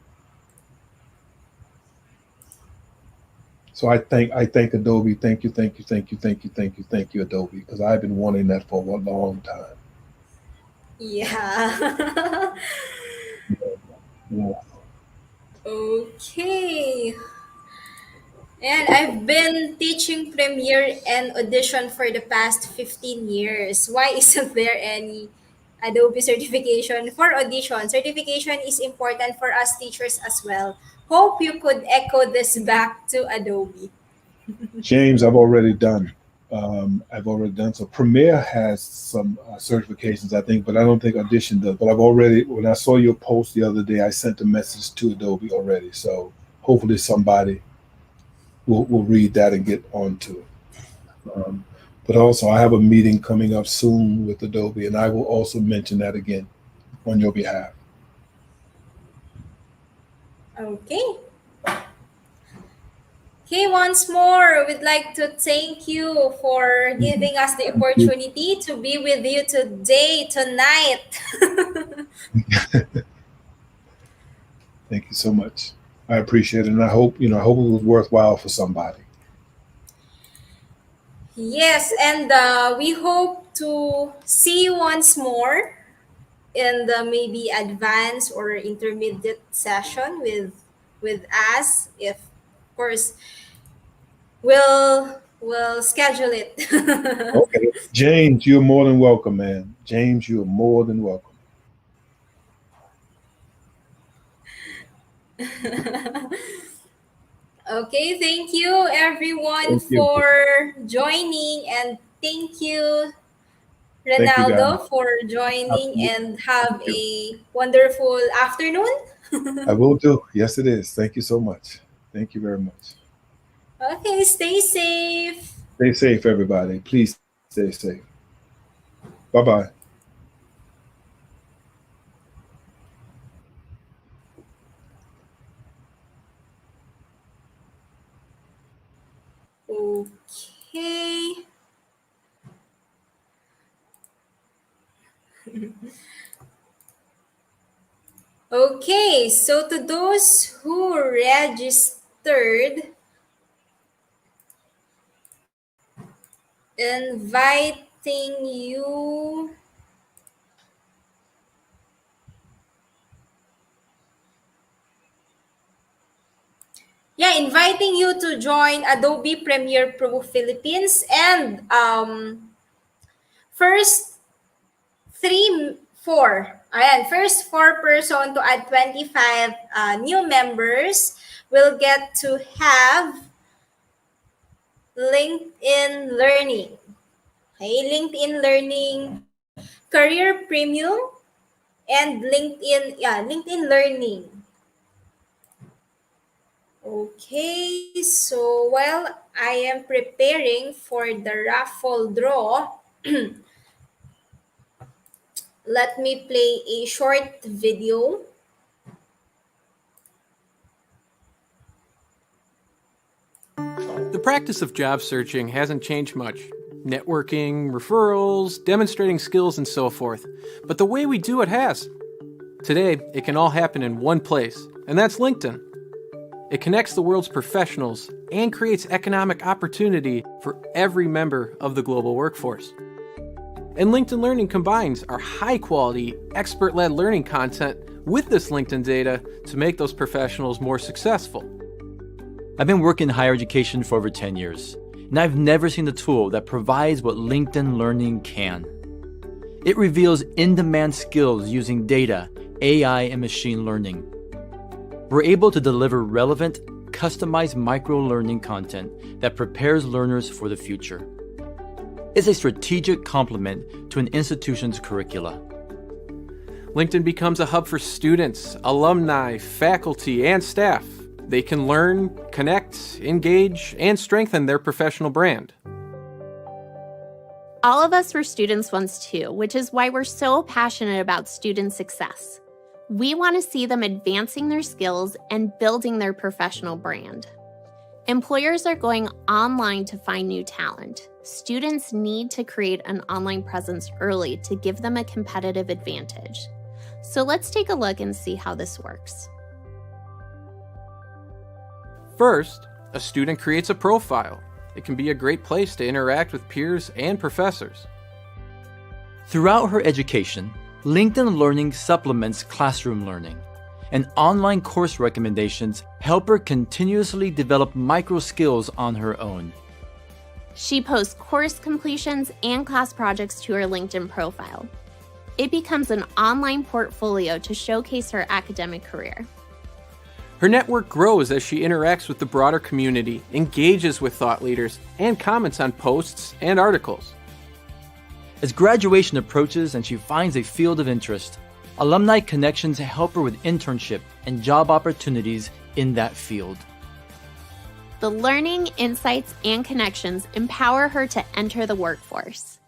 So I thank Adobe. Thank you, thank you, thank you, thank you, thank you, thank you, Adobe, because I've been wanting that for a long time. Yeah. Yeah. Okay. And I've been teaching Premiere and Audition for the past 15 years. Why isn't there any Adobe certification for Audition? Certification is important for us teachers as well. Hope you could echo this back to Adobe. James, I've already done. So Premiere has some certifications, I think, but I don't think Audition does. But when I saw your post the other day, I sent a message to Adobe already. So hopefully somebody will read that and get onto it. But also, I have a meeting coming up soon with Adobe, and I will also mention that again on your behalf. Okay. Okay, once more, we'd like to thank you for giving us the Thank you. opportunity to be with you today, tonight. Thank you so much. I appreciate it, and I hope it was worthwhile for somebody. Yes, and we hope to see you once more in the maybe advanced or intermediate session with us. If, of course, we'll schedule it. Okay, James, you're more than welcome, man. James, you're more than welcome. Okay, thank you everyone Thank you. for joining, and thank you Thank you, guys. Renaldo for joining, Absolutely. and have Thank you. a wonderful afternoon. I will do. Yes, it is. Thank you so much. Thank you very much. Okay, stay safe. Stay safe, everybody. Please stay safe. Bye bye. Okay. Okay, so to those who registered, inviting you. Yeah, inviting you to join Adobe Premiere Pro Philippines, and first first four person to add 25 new members will get to have LinkedIn Learning. Okay, LinkedIn Learning, Career Premium, and LinkedIn Learning. Okay, so while I am preparing for the raffle draw, let me play a short video. The practice of job searching hasn't changed much. Networking, referrals, demonstrating skills, and so forth. But the way we do it has. Today, it can all happen in one place, and that's LinkedIn. It connects the world's professionals and creates economic opportunity for every member of the global workforce. And LinkedIn Learning combines our high-quality, expert-led learning content with this LinkedIn data to make those professionals more successful. I've been working in higher education for over 10 years, and I've never seen a tool that provides what LinkedIn Learning can. It reveals in-demand skills using data, AI, and machine learning. We're able to deliver relevant, customized micro-learning content that prepares learners for the future. It's a strategic complement to an institution's curricula. LinkedIn becomes a hub for students, alumni, faculty, and staff. They can learn, connect, engage, and strengthen their professional brand. All of us were students once too, which is why we're so passionate about student success. We want to see them advancing their skills and building their professional brand. Employers are going online to find new talent. Students need to create an online presence early to give them a competitive advantage. So let's take a look and see how this works. First, a student creates a profile. It can be a great place to interact with peers and professors. Throughout her education, LinkedIn Learning supplements classroom learning, and online course recommendations help her continuously develop micro skills on her own. She posts course completions and class projects to her LinkedIn profile. It becomes an online portfolio to showcase her academic career. Her network grows as she interacts with the broader community, engages with thought leaders, and comments on posts and articles. As graduation approaches and she finds a field of interest, alumni connections help her with internship and job opportunities in that field. The learning, insights, and connections empower her to enter the workforce.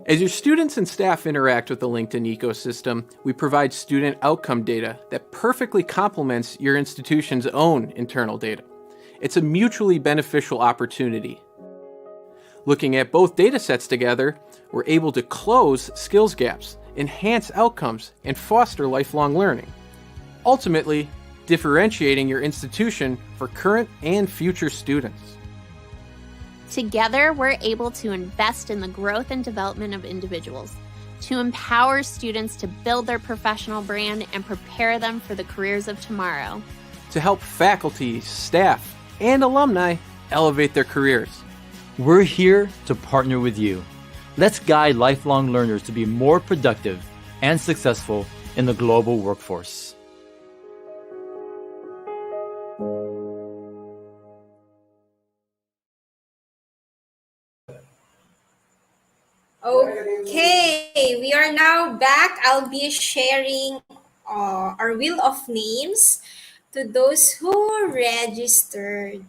As your students and staff interact with the LinkedIn ecosystem, we provide student outcome data that perfectly complements your institution's own internal data. It's a mutually beneficial opportunity. Looking at both data sets together, we're able to close skills gaps, enhance outcomes, and foster lifelong learning. Ultimately, differentiating your institution for current and future students. Together, we're able to invest in the growth and development of individuals, to empower students to build their professional brand and prepare them for the careers of tomorrow. To help faculty, staff, and alumni elevate their careers. We're here to partner with you. Let's guide lifelong learners to be more productive and successful in the global workforce. Okay, we are now back. I'll be sharing our wheel of names to those who registered.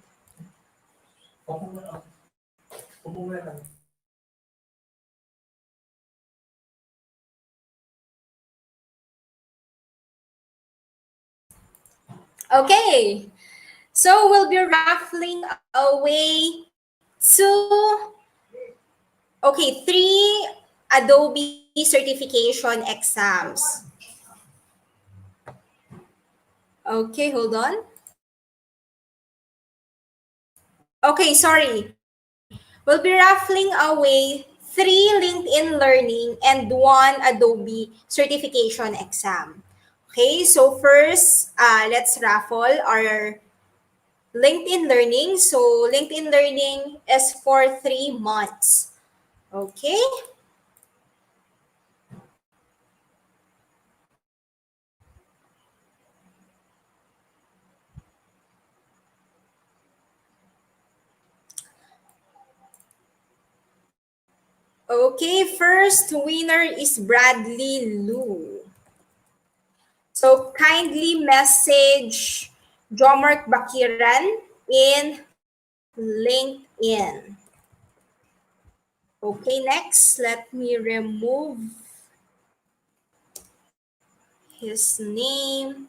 Okay, so we'll be raffling away two, okay, three Adobe certification exams. Okay, hold on. Okay, sorry. We'll be raffling away 3 LinkedIn Learning and 1 Adobe certification exam. Okay, so first, let's raffle our LinkedIn Learning. So LinkedIn Learning is for 3 months. Okay. Okay, first winner is Bradley Liu. So kindly message Jomark Bakiran in LinkedIn. Okay, next, let me remove his name.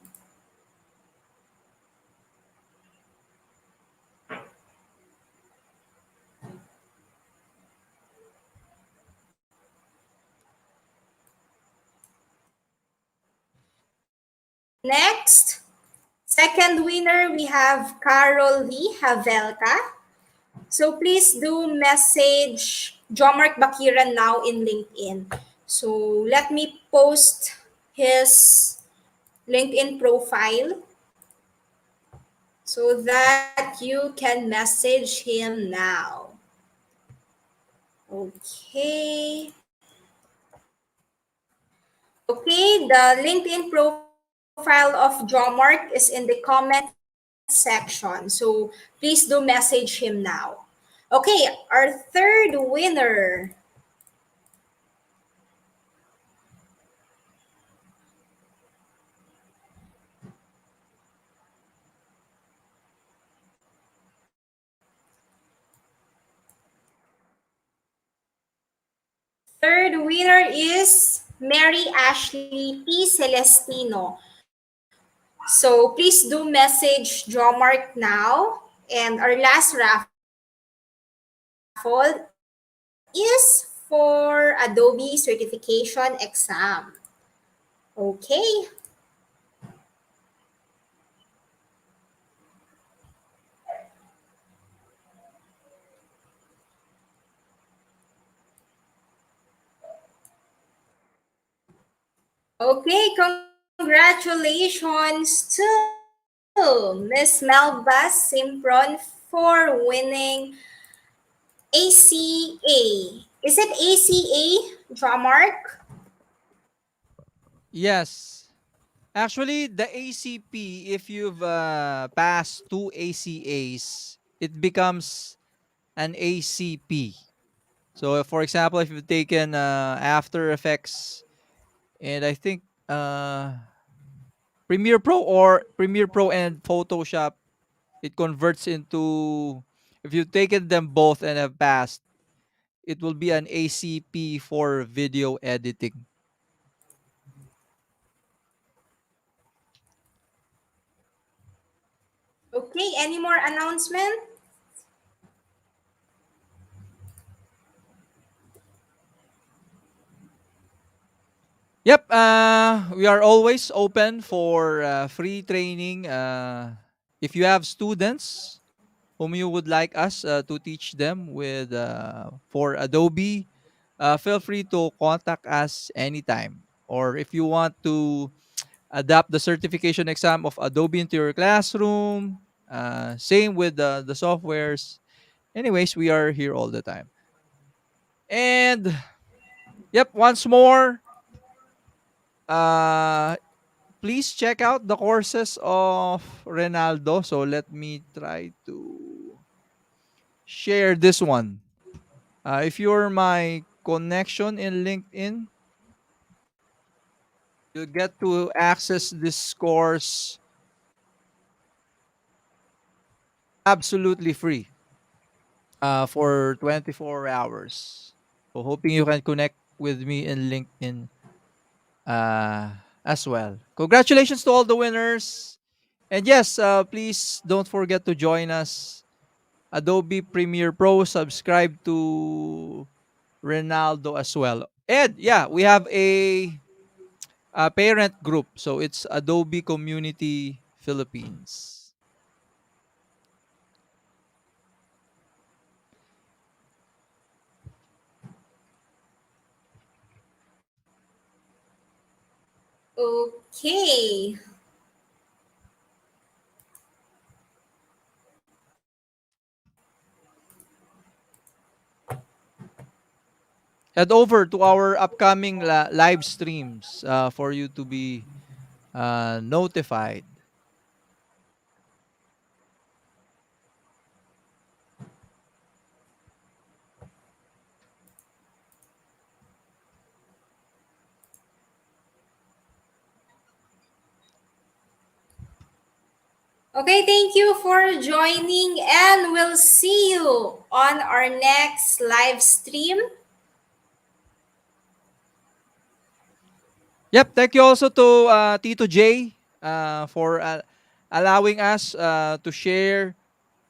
Next, second winner, we have Carol Lee Havelka. So please do message Jomark Bakiran now in LinkedIn. So let me post his LinkedIn profile so that you can message him now. Okay. Okay, the LinkedIn profile of Jomart is in the comment section. So please do message him now. Okay, our third winner. Third winner is Mary Ashley P. Celestino. So please do message Jomart now. And our last raffle is for Adobe Certification Exam. Okay. Okay, congratulations to Miss Melba Simpron for winning ACA. Is it ACA, Dramark? Yes. Actually, the ACP, if you've passed two ACAs, it becomes an ACP. So, for example, if you've taken After Effects and I think Premiere Pro or Premiere Pro and Photoshop, it converts into, if you've taken them both and have passed, it will be an ACP for video editing. Okay, any more announcement? Yep, we are always open for free training. If you have students whom you would like us to teach them with for Adobe, feel free to contact us anytime. Or if you want to adapt the certification exam of Adobe into your classroom, same with the softwares. Anyways, we are here all the time. And yep, once more, uh, please check out the courses of Renaldo. So let me try to share this one. If you're my connection in LinkedIn, you'll get to access this course absolutely free for 24 hours. So hoping you can connect with me in LinkedIn uh, as well. Congratulations to all the winners. And yes, please don't forget to join us Adobe Premiere Pro, subscribe to Renaldo as well. And yeah, we have a parent group. So it's Adobe Community Philippines. Okay. Head over to our upcoming live streams for you to be notified. Okay, thank you for joining, and we'll see you on our next live stream. Yep, thank you also to Tito J for allowing us to share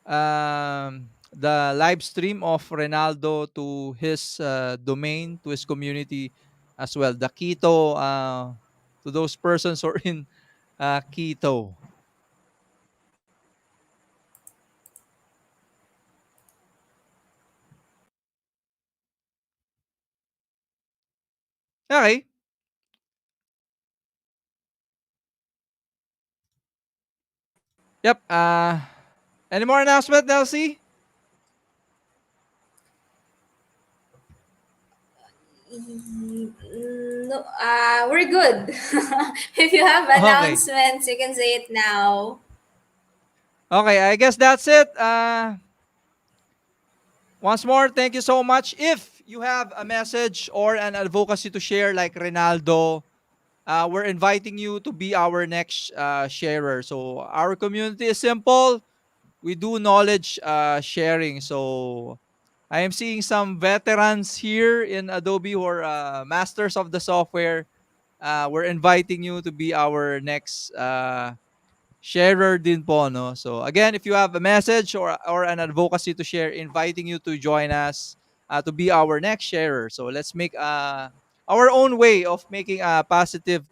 the live stream of Renaldo to his domain, to his community as well. The Quito, to those persons who are in Quito. Okay. Yep. Any more announcement, Nelsie? Mm, No, we're good. If you have Okay. announcements, you can say it now. Okay, I guess that's it. Once more, thank you so much. If you have a message or an advocacy to share, like Renaldo, we're inviting you to be our next sharer. So our community is simple. We do knowledge sharing. So I am seeing some veterans here in Adobe who are masters of the software. We're inviting you to be our next sharer din po, no? So again, if you have a message or an advocacy to share, inviting you to join us to be our next sharer. So let's make our own way of making a positive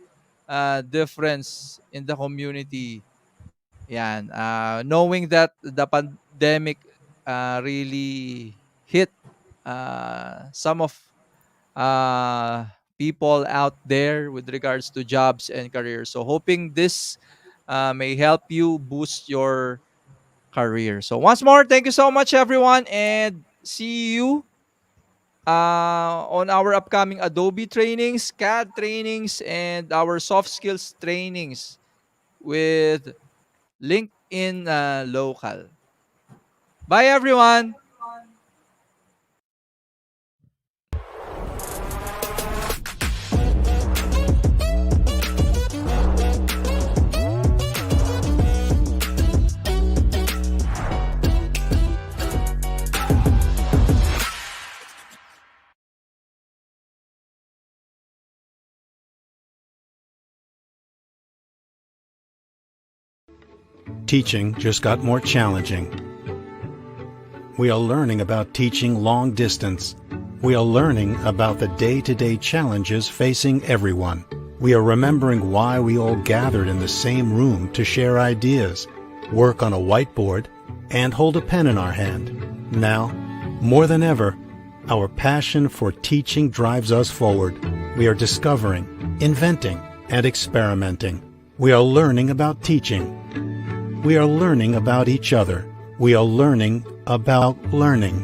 difference in the community. Yan. Knowing that the pandemic really hit some of uh, people out there with regards to jobs and careers. So hoping this may help you boost your career. So once more, thank you so much, everyone, and see you on our upcoming Adobe trainings, CAD trainings, and our soft skills trainings with LinkedIn Local. Bye, everyone. Teaching just got more challenging. We are learning about teaching long distance. We are learning about the day-to-day challenges facing everyone. We are remembering why we all gathered in the same room to share ideas, work on a whiteboard, and hold a pen in our hand. Now, more than ever, our passion for teaching drives us forward. We are discovering, inventing, and experimenting. We are learning about teaching. We are learning about each other. We are learning about learning.